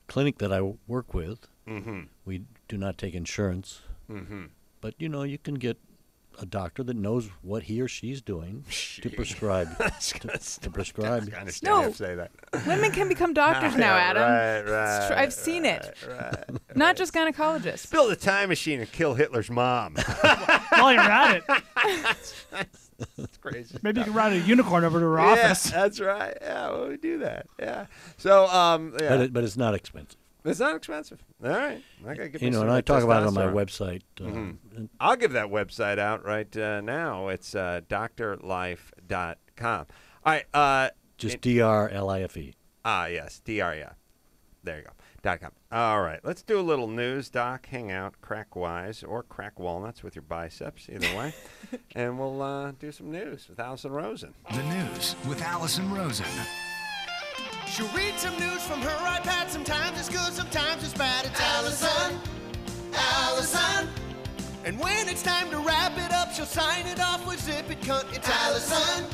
clinic that I work with. Mm-hmm. We do not take insurance. Mm-hmm. But, you can get a doctor that knows what he or she's doing to prescribe. to prescribe. No, say that. Women can become doctors now, Adam. Right. I've seen it. Not just gynecologists. Build a time machine and kill Hitler's mom. While you're at it. That's crazy. Maybe you can ride a unicorn over to her office. That's right. Yeah, well, we do that. Yeah. So, But it's not expensive. It's not expensive. All right. I gotta give and I talk about it on my website. I'll give that website out right now. It's drlife.com. All right. Just DRLIFE. Yes, DR, yeah. There you go. .com. All right, let's do a little news, Doc. Hang out, crack wise, or crack walnuts with your biceps, either way. And we'll do some news with Allison Rosen. The news with Allison Rosen. She'll read some news from her iPad. Sometimes it's good, sometimes it's bad. It's Allison. And when it's time to wrap it up, she'll sign it off with Zip It Cunt. It's Allison.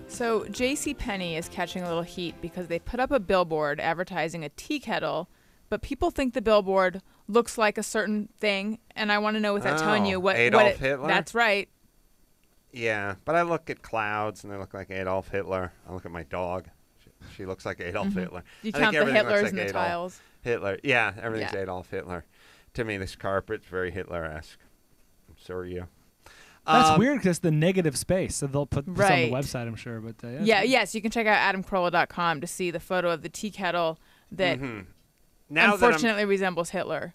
So JCPenney is catching a little heat because they put up a billboard advertising a tea kettle, but people think the billboard looks like a certain thing, and I want to know without telling you what Adolf Hitler? That's right. Yeah, but I look at clouds and they look like Adolf Hitler. I look at my dog. She looks like Adolf Hitler. You I count think the everything looks Hitlers like and the Adolf tiles. Hitler. Yeah, everything's Yeah. Adolf Hitler. To me, this carpet's very Hitler-esque. So are you. That's weird because it's the negative space, so they'll put this on Right. the website, I'm sure. But Yes, you can check out adamcarolla.com to see the photo of the tea kettle that Now unfortunately resembles Hitler.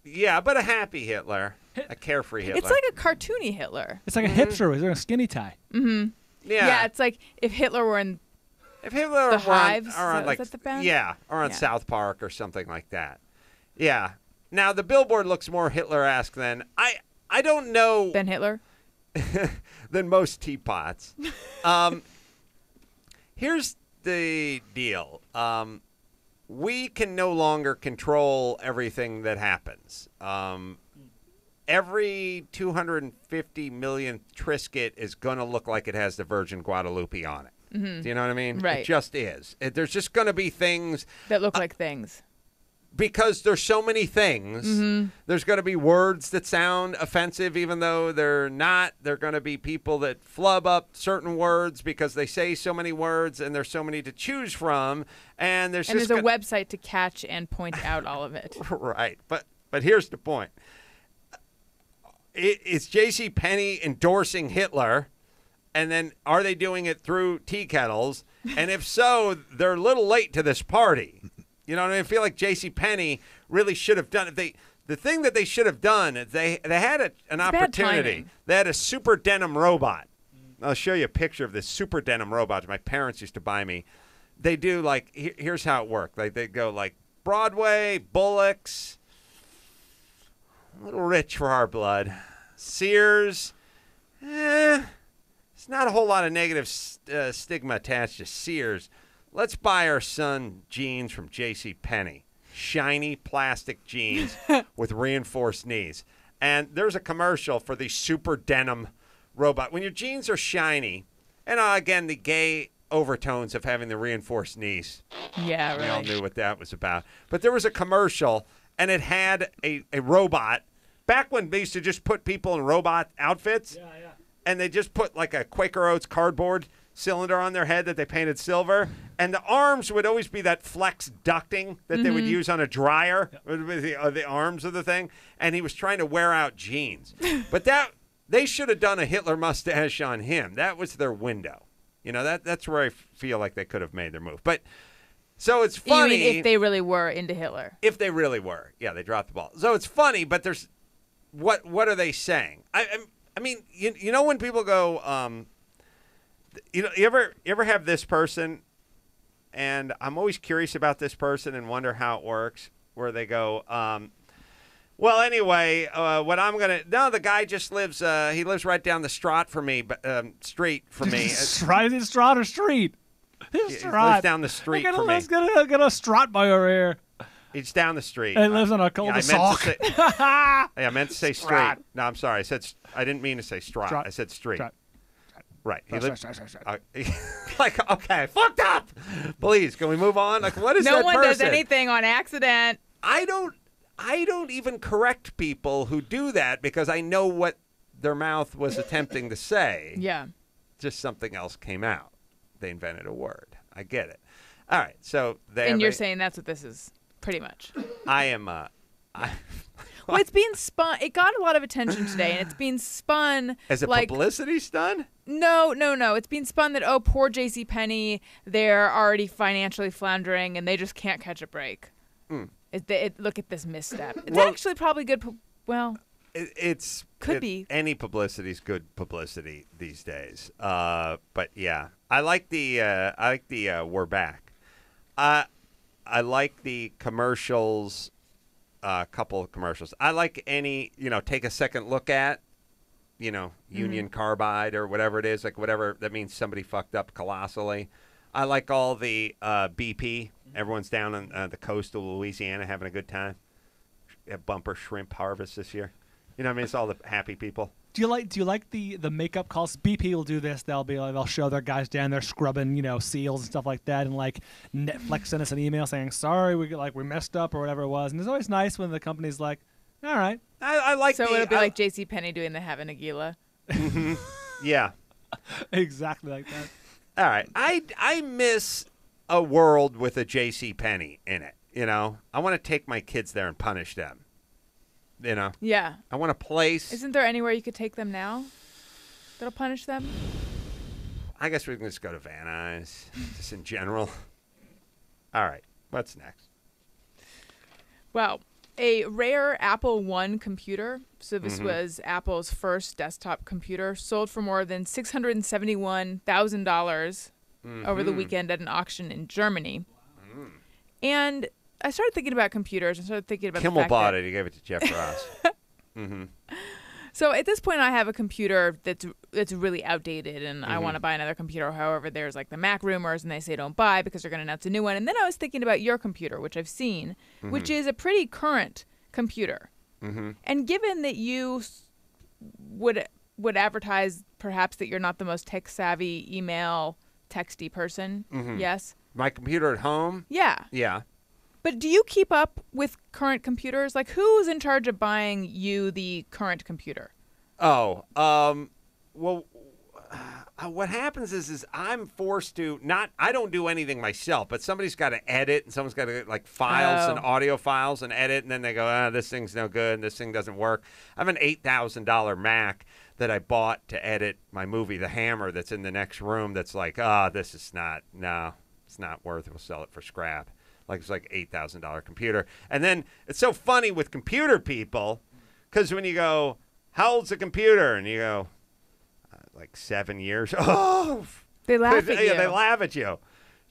Yeah, but a happy Hitler. A carefree Hitler. It's like a cartoony Hitler. It's like a hipster with a skinny tie. Yeah, it's like if Hitler were in If Hitler The were on- Hives, or on, is like, that the band? Yeah, or on Yeah. South Park or something like that. Yeah. Now, the billboard looks more Hitler-esque than... I don't know... Ben Hitler? than most teapots. Here's the deal. We can no longer control everything that happens. Every 250 millionth Triscuit is going to look like it has the Virgin Guadalupe on it. Do you know what I mean? Right. It just is. There's just going to be things... That look like things. Because there's so many things, there's going to be words that sound offensive even though they're not. There are going to be people that flub up certain words because they say so many words and there's so many to choose from. And there's And just there's a website to catch and point out all of it. Right. But here's the point. It's JCPenney endorsing Hitler, and then are they doing it through tea kettles? And if so, they're a little late to this party. You know what I mean? I feel like JCPenney really should have done it. The thing that they should have done is they had an opportunity. timing. They had a super denim robot. I'll show you a picture of this super denim robot my parents used to buy me. They do like, here's how it worked. Like they go like Broadway, Bullocks, a little rich for our blood. Sears, it's not a whole lot of negative stigma attached to Sears. Let's buy our son jeans from JCPenney. Shiny plastic jeans with reinforced knees. And there's a commercial for the super denim robot. When your jeans are shiny, and again, the gay overtones of having the reinforced knees. Yeah, right. We all knew what that was about. But there was a commercial, and it had a robot. Back when they used to just put people in robot outfits, and they just put like a Quaker Oats cardboard cylinder on their head that they painted silver, and the arms would always be that flex ducting that they would use on a dryer, with the arms of the thing, and he was trying to wear out jeans. But they should have done a Hitler mustache on him. That was their window. You know, that's where I feel like they could have made their move. But so it's funny. You mean if they really were into Hitler? If they really were. Yeah, they dropped the ball. So it's funny, but there's what are they saying? I mean, you know when people go you ever have this person, and I'm always curious about this person and wonder how it works, where they go, well, anyway, what I'm going to... No, the guy just lives... he lives right down the street from me. Street from me. Right, is it Strahd or Street? He lives down the street from me. Let's get a Strahd boy over here. He's down the street. And he lives on a cul-de-sac. I meant to say street. No, I'm sorry. I didn't mean to say Strahd. I said street. Right. He lives... like, okay, fucked up. Please, can we move on? Like, what is that person? No one does anything on accident. I don't even correct people who do that because I know what their mouth was attempting to say. Yeah. Just something else came out. They invented a word. I get it. All right. So And you're saying that's what this is, pretty much. I am. Well, it's being spun. It got a lot of attention today, and it's being spun as a like, publicity stunt. No. It's being spun that poor JCPenney, they're already financially floundering, and they just can't catch a break. Look at this misstep. It's actually probably good. Could be. Any publicity is good publicity these days. But yeah, I like the we're back. I like the commercials. Couple of commercials. I like any, take a second look at, Union Carbide or whatever it is, like whatever that means somebody fucked up colossally. I like all the BP. Everyone's down on the coast of Louisiana having a good time. A bumper shrimp harvest this year. You know what I mean? It's all the happy people. Do you like the makeup calls? BP will do this. They'll show their guys down there scrubbing, seals and stuff like that, and like Netflix sent us an email saying sorry, we messed up or whatever it was. And it's always nice when the company's like, all right. I like. So it'll be like JCPenney doing the Have a Nagila. Mm-hmm. Yeah. Exactly like that. All right. I miss a world with a JCPenney in it. I want to take my kids there and punish them. Yeah. I want a place. Isn't there anywhere you could take them now that'll punish them? I guess we can just go to Van Nuys, just in general. All right. What's next? Well, a rare Apple I computer, so this was Apple's first desktop computer, sold for more than $671,000 over the weekend at an auction in Germany. And I started thinking about computers. I started thinking about Kimmel the fact bought that it. He gave it to Jeff Ross. So at this point, I have a computer that's really outdated, and I want to buy another computer. However, there's like the Mac rumors, and they say don't buy because they're going to announce a new one. And then I was thinking about your computer, which I've seen, which is a pretty current computer. And given that you would advertise perhaps that you're not the most tech-savvy, email, texty person, yes? My computer at home? Yeah. Yeah. But do you keep up with current computers? Like, who's in charge of buying you the current computer? Oh, well, what happens is I'm forced to I don't do anything myself, but somebody's got to edit, and someone's got to get like files and audio files and edit, and then they go, this thing's no good, and this thing doesn't work. I have an $8,000 Mac that I bought to edit my movie, The Hammer, that's in the next room. That's like, this is it's not worth it. We'll sell it for scrap. Like it's like $8,000 computer. And then it's so funny with computer people, because when you go, how old's the computer? And you go, like 7 years. Oh, they laugh at you. Yeah, they laugh at you.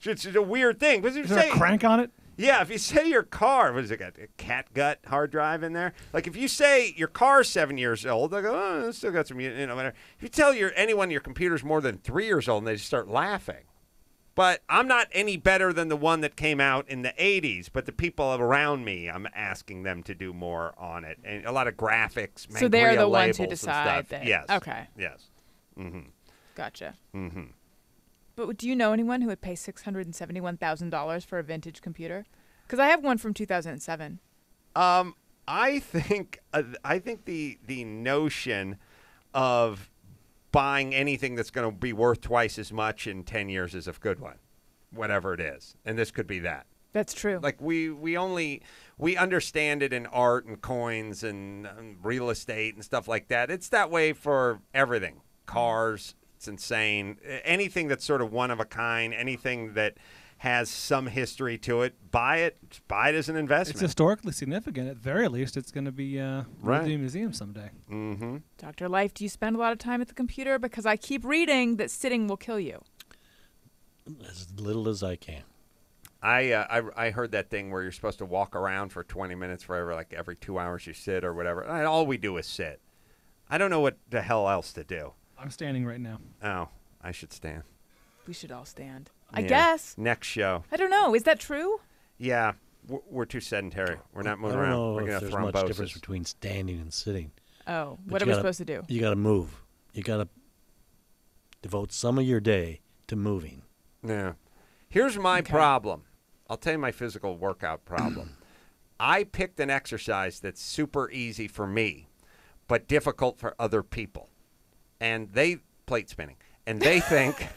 It's a weird thing. But Is there a crank on it? Yeah, if you say your car, what is it got? A cat gut hard drive in there? Like if you say your car's 7 years old, they go, it's still got some, whatever. If you tell anyone your computer's more than 3 years old, and they just start laughing. But I'm not any better than the one that came out in the 80s. But the people around me, I'm asking them to do more on it. And a lot of graphics, so they're the ones who labels decide that. Yes. Okay. Yes. Mm-hmm. Gotcha. Mm-hmm. But do you know anyone who would pay $671,000 for a vintage computer? Because I have one from 2007. I think the notion of buying anything that's going to be worth twice as much in 10 years is a good one, whatever it is. And this could be that. That's true. Like we understand it in art and coins and real estate and stuff like that. It's that way for everything. Cars, it's insane. Anything that's sort of one of a kind, anything that has some history to it, buy it as an investment. It's historically significant. At the very least, it's going to be in a museum someday. Mm-hmm. Dr. Life, do you spend a lot of time at the computer? Because I keep reading that sitting will kill you. As little as I can. I heard that thing where you're supposed to walk around for 20 minutes forever, like every 2 hours you sit or whatever. And all we do is sit. I don't know what the hell else to do. I'm standing right now. Oh, I should stand. We should all stand. I guess. Next show. I don't know. Is that true? Yeah. We're too sedentary. We're not moving I don't around. know We're if going to there's thrombosis. much difference between standing and sitting. Oh, But what are we supposed to do? You got to move. You got to devote some of your day to moving. Yeah. Here's my problem. I'll tell you my physical workout problem. I picked an exercise that's super easy for me, but difficult for other people. And plate spinning. And they think,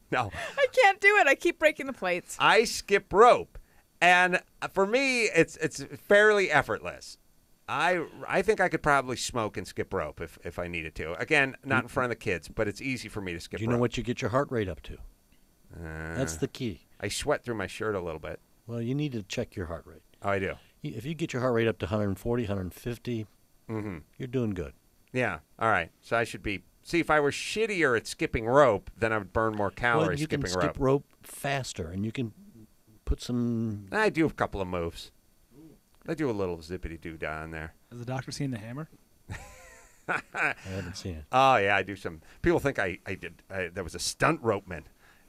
no. I can't do it. I keep breaking the plates. I skip rope. And for me, it's fairly effortless. I think I could probably smoke and skip rope if I needed to. Again, not in front of the kids, but it's easy for me to skip rope. Do you know what you get your heart rate up to? That's the key. I sweat through my shirt a little bit. Well, you need to check your heart rate. Oh, I do. If you get your heart rate up to 140, 150, you're doing good. Yeah. All right. So I should be See, if I were shittier at skipping rope, then I would burn more Well, calories you can skipping skip rope faster, and you can put some. I do a couple of moves. I do a little zippity-doo down there. Has the doctor seen the hammer? I haven't seen it. Oh, yeah, I do some. People think I did. There was a stunt ropeman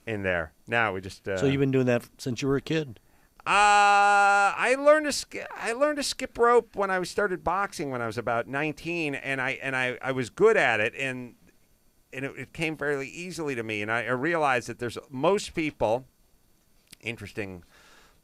in there. Now we just. So you've been doing that since you were a kid? I learned to skip rope when I started boxing when I was about 19, and I was good at it, and it came fairly easily to me. And I realized that there's most people. Interesting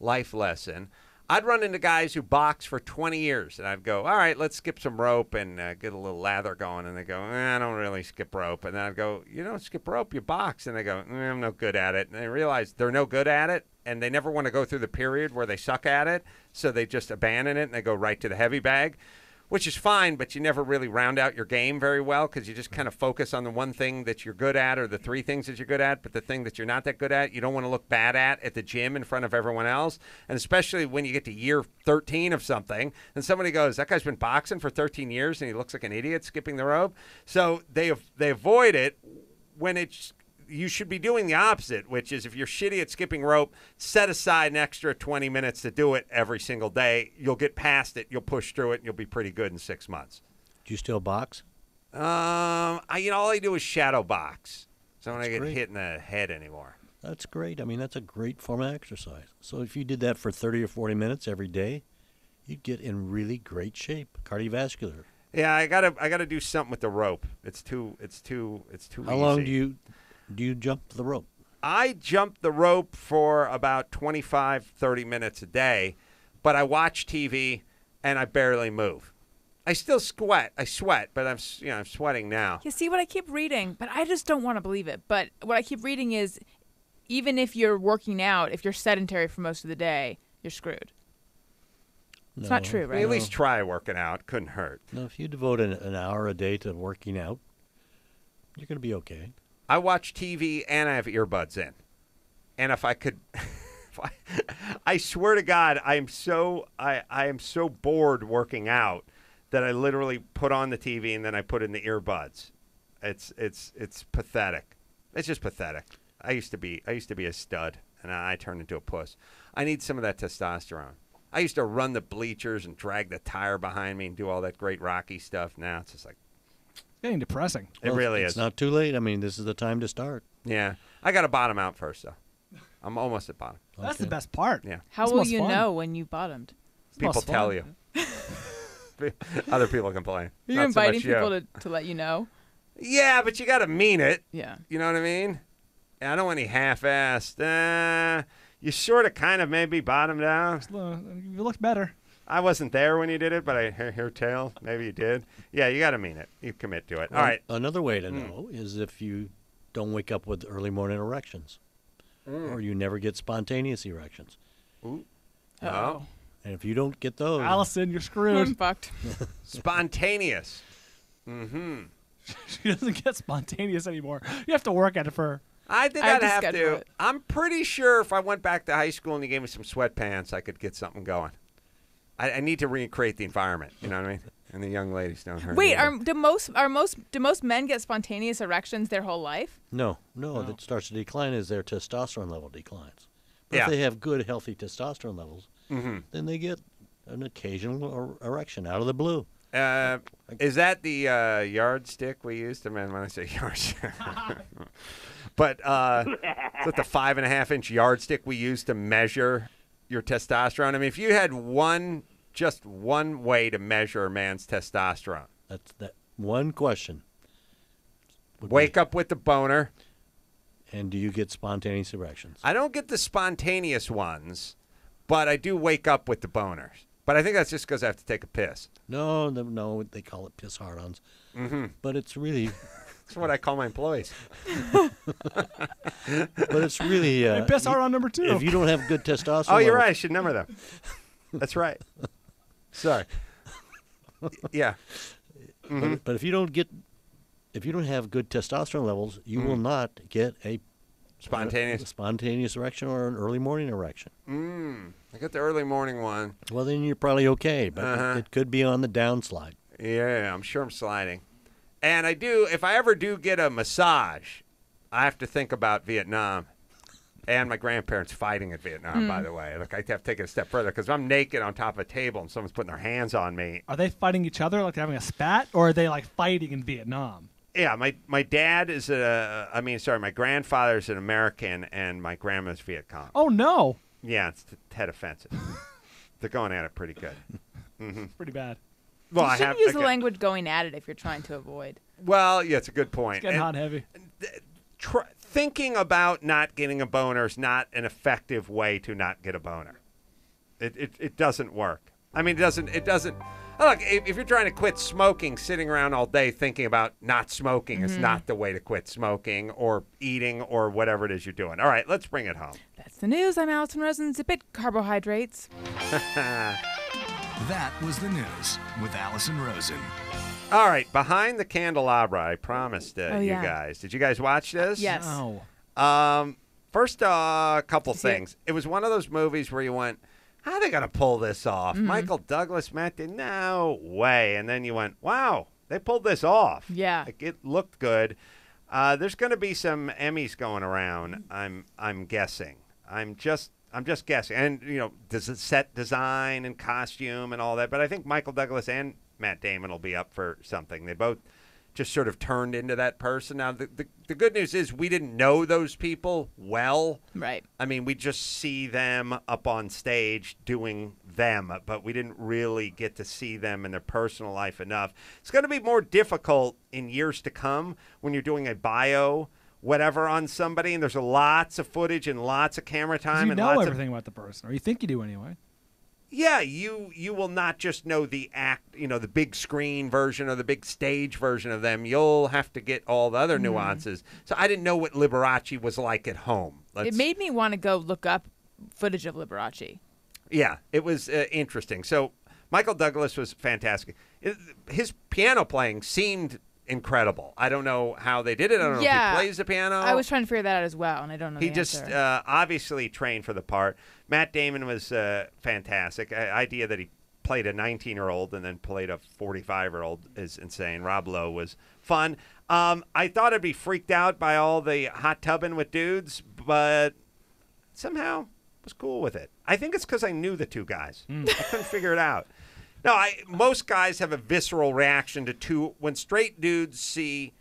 life lesson. I'd run into guys who box for 20 years, and I'd go, all right, let's skip some rope and get a little lather going. And they go, I don't really skip rope. And then I'd go, you don't skip rope, you box. And they go, I'm no good at it. And they realize they're no good at it, and they never want to go through the period where they suck at it, so they just abandon it, and they go right to the heavy bag, which is fine, but you never really round out your game very well because you just kind of focus on the one thing that you're good at or the three things that you're good at, but the thing that you're not that good at, you don't want to look bad at the gym in front of everyone else. And especially when you get to year 13 of something and somebody goes, that guy's been boxing for 13 years and he looks like an idiot skipping the rope. So they avoid it when it's you should be doing the opposite, which is if you're shitty at skipping rope, set aside an extra 20 minutes to do it every single day. You'll get past it. You'll push through it, and you'll be pretty good in 6 months. Do you still box? All I do is shadow box. So when I get great. hit in the head anymore. That's great. I mean, that's a great form of exercise. So if you did that for 30 or 40 minutes every day, you'd get in really great shape, cardiovascular. Yeah, I gotta do something with the rope. It's too How long do you jump the rope? I jump the rope for about 25, 30 minutes a day, but I watch TV and I barely move. I still sweat. But I'm sweating now. You see what I keep reading, but I just don't want to believe it. But what I keep reading is even if you're working out, if you're sedentary for most of the day, you're screwed. It's not true, right? At least try working out. Couldn't hurt. No, if you devote an hour a day to working out, you're going to be okay. I watch TV and I have earbuds in. And if I could, I swear to God, I am so bored working out that I literally put on the TV and then I put in the earbuds. It's pathetic. It's just pathetic. I used to be a stud, and I turned into a puss. I need some of that testosterone. I used to run the bleachers and drag the tire behind me and do all that great Rocky stuff. Now it's just like getting depressing. It really is. It's not too late. I mean, this is the time to start. Yeah. I got to bottom out first, though. I'm almost at bottom. That's the best part. Yeah. How will you know when you bottomed? People tell you. Other people complain. Are you inviting people to let you know? Yeah, but you got to mean it. Yeah. You know what I mean? I don't want any half-assed. You sort of kind of maybe bottomed out. You look better. I wasn't there when you did it, but I hear tale. Maybe you did. Yeah, you got to mean it. You commit to it. Well, all right. Another way to know is if you don't wake up with early morning erections, or you never get spontaneous erections. Ooh. Oh. And if you don't get those, Allison, you're screwed. I'm fucked. Spontaneous. Mm-hmm. She doesn't get spontaneous anymore. You have to work at it for. I think I'd have schedule to. it. I'm pretty sure if I went back to high school and you gave me some sweatpants, I could get something going. I need to recreate the environment. You know what I mean? And the young ladies don't hurt. Wait, do most men get spontaneous erections their whole life? No. That starts to decline as their testosterone level declines. But Yeah. if they have good, healthy testosterone levels, then they get an occasional erection out of the blue. Is that the yardstick we used? I mean, when I say yardstick. But is that the 5.5-inch yardstick we used to measure your testosterone? I mean, if you had just one way to measure a man's testosterone. That's that one question. Wake up with the boner. And do you get spontaneous erections? I don't get the spontaneous ones, but I do wake up with the boners. But I think that's just because I have to take a piss. No, they call it piss hard-ons. Mm-hmm. But it's really... That's what I call my employees. But it's really... piss hard on number 2. If you don't have good testosterone Oh, you're levels- right. I should number them. That's right. Sorry. Yeah. Mm-hmm. But if you don't have good testosterone levels, you will not get a spontaneous erection or an early morning erection. I got the early morning one. Well, then you're probably okay, but it could be on the downslide. Yeah, I'm sure I'm sliding. And if I ever do get a massage, I have to think about Vietnam. And my grandparents fighting in Vietnam, by the way. Like, I have to take it a step further because I'm naked on top of a table and someone's putting their hands on me. Are they fighting each other like they're having a spat, or are they like fighting in Vietnam? Yeah, my dad is my grandfather's an American and my grandma's Viet Cong. Oh, no. Yeah, it's head offensive. They're going at it pretty good. Mm-hmm. It's pretty bad. Well, you shouldn't use the language going at it if you're trying to avoid. Well, yeah, it's a good point. It's getting hot and heavy. Thinking about not getting a boner is not an effective way to not get a boner. It doesn't work. I mean, it doesn't. Look, if you're trying to quit smoking, sitting around all day thinking about not smoking is not the way to quit smoking or eating or whatever it is you're doing. All right, let's bring it home. That's the news. I'm Allison Rosen. Zip it, carbohydrates. That was the news with Allison Rosen. All right, Behind the Candelabra. I promised you yeah. guys. Did you guys watch this? Yes. No. First, a couple things. It was one of those movies where you went, how are they going to pull this off? Michael Douglas, Matt Damon, no way. And then you went, wow, they pulled this off. Yeah. Like, it looked good. There's going to be some Emmys going around, I'm guessing. I'm just guessing. And, does it set design and costume and all that. But I think Michael Douglas and Matt Damon will be up for something. They both just sort of turned into that person. Now, the good news is we didn't know those people well. Right. I mean, we just see them up on stage doing them, but we didn't really get to see them in their personal life enough. It's going to be more difficult in years to come when you're doing a bio whatever on somebody, and there's lots of footage and lots of camera time. You and know lots everything about the person, or you think you do anyway. Yeah, you will not just know the the big screen version or the big stage version of them. You'll have to get all the other nuances. So I didn't know what Liberace was like at home. It made me want to go look up footage of Liberace. Yeah, it was interesting. So Michael Douglas was fantastic. His piano playing seemed incredible. I don't know how they did it. I don't know if he plays the piano. I was trying to figure that out as well, and I don't know He the just answer. obviously trained for the part. Matt Damon was fantastic. Idea that he played a 19-year-old and then played a 45-year-old is insane. Rob Lowe was fun. I thought I'd be freaked out by all the hot tubbing with dudes, but somehow was cool with it. I think it's because I knew the two guys. I couldn't figure it out. No, most guys have a visceral reaction to when straight dudes see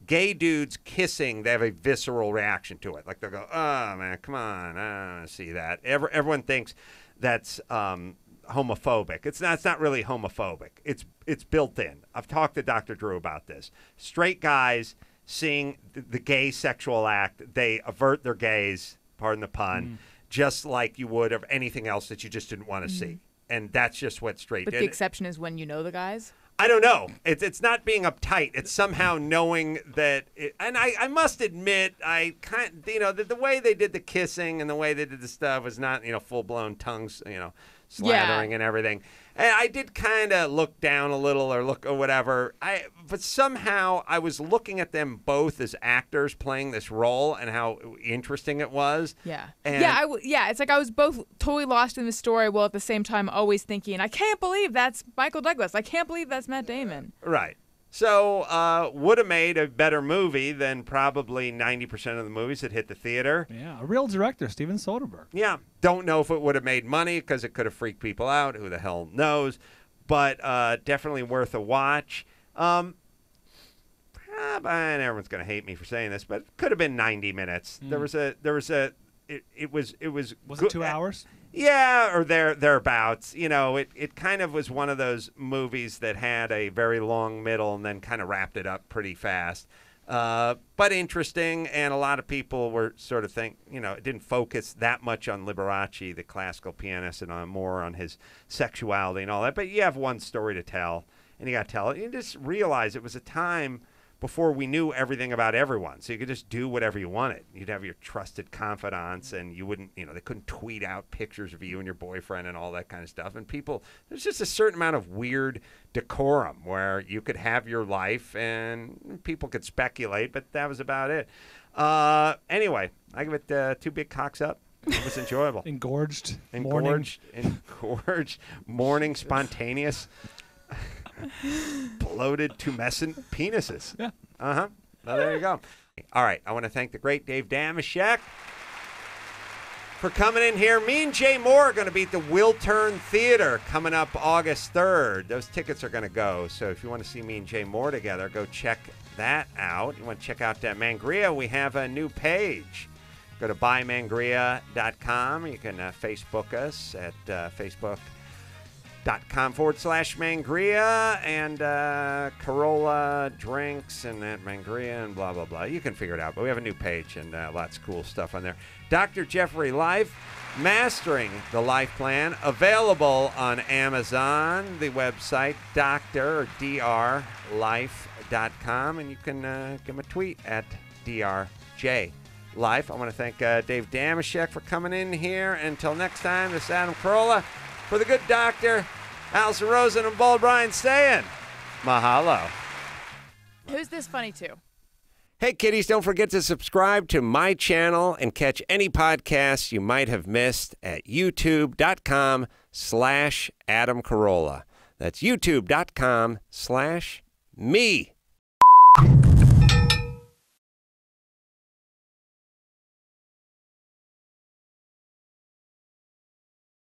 gay dudes kissing, they have a visceral reaction to it. Like they'll go, oh, man, come on, I don't want to see that. Everyone thinks that's homophobic. It's not really homophobic. It's built in. I've talked to Dr. Drew about this. Straight guys seeing the gay sexual act, they avert their gaze, pardon the pun, just like you would of anything else that you just didn't want to see. And that's just what straight. But the exception is when you know the guys? I don't know. It's not being uptight. It's somehow knowing that. And I must admit, the way they did the kissing and the way they did the stuff was not full blown tongues slathering and everything. And I did kind of look down a little or whatever. But somehow I was looking at them both as actors playing this role and how interesting it was. Yeah. And It's like I was both totally lost in the story while at the same time always thinking, I can't believe that's Michael Douglas. I can't believe that's Matt Damon. Right. So would have made a better movie than probably 90% of the movies that hit the theater. Yeah, a real director, Steven Soderbergh. Yeah. Don't know if it would have made money because it could have freaked people out. Who the hell knows? But definitely worth a watch. And everyone's going to hate me for saying this, but it could have been 90 minutes. It was Was it 2 hours? Yeah, or thereabouts. It kind of was one of those movies that had a very long middle and then kind of wrapped it up pretty fast. But interesting, and a lot of people were sort of it didn't focus that much on Liberace, the classical pianist, and more on his sexuality and all that. But you have one story to tell, and you got to tell it. You just realize it was a time before we knew everything about everyone. So you could just do whatever you wanted. You'd have your trusted confidants, and you wouldn't, they couldn't tweet out pictures of you and your boyfriend and all that kind of stuff. And there's just a certain amount of weird decorum where you could have your life and people could speculate, but that was about it. Anyway, I give it 2 big cocks up. It was enjoyable. Engorged, morning, spontaneous. Bloated tumescent penises. Yeah. Uh-huh. Well, there you go. All right. I want to thank the great Dave Damashek for coming in here. Me and Jay Moore are going to be at the Wiltern Theater coming up August 3rd. Those tickets are going to go. So if you want to see me and Jay Moore together, go check that out. You want to check out Mangria, we have a new page. Go to buymangria.com. You can Facebook us at facebook.com/Mangria and Corolla drinks and that Mangria and blah, blah, blah. You can figure it out. But we have a new page and lots of cool stuff on there. Dr. Jeffrey Life, Mastering the Life Plan, available on Amazon. The website, drlife.com. And you can give him a tweet at drjlife. I want to thank Dave Damashek for coming in here. Until next time, this is Adam Carolla. For the good doctor, Allison Rosen and Bald Brian saying, mahalo. Who's this funny to? Hey, kiddies, don't forget to subscribe to my channel and catch any podcasts you might have missed at youtube.com/Adam Carolla. That's youtube.com/me.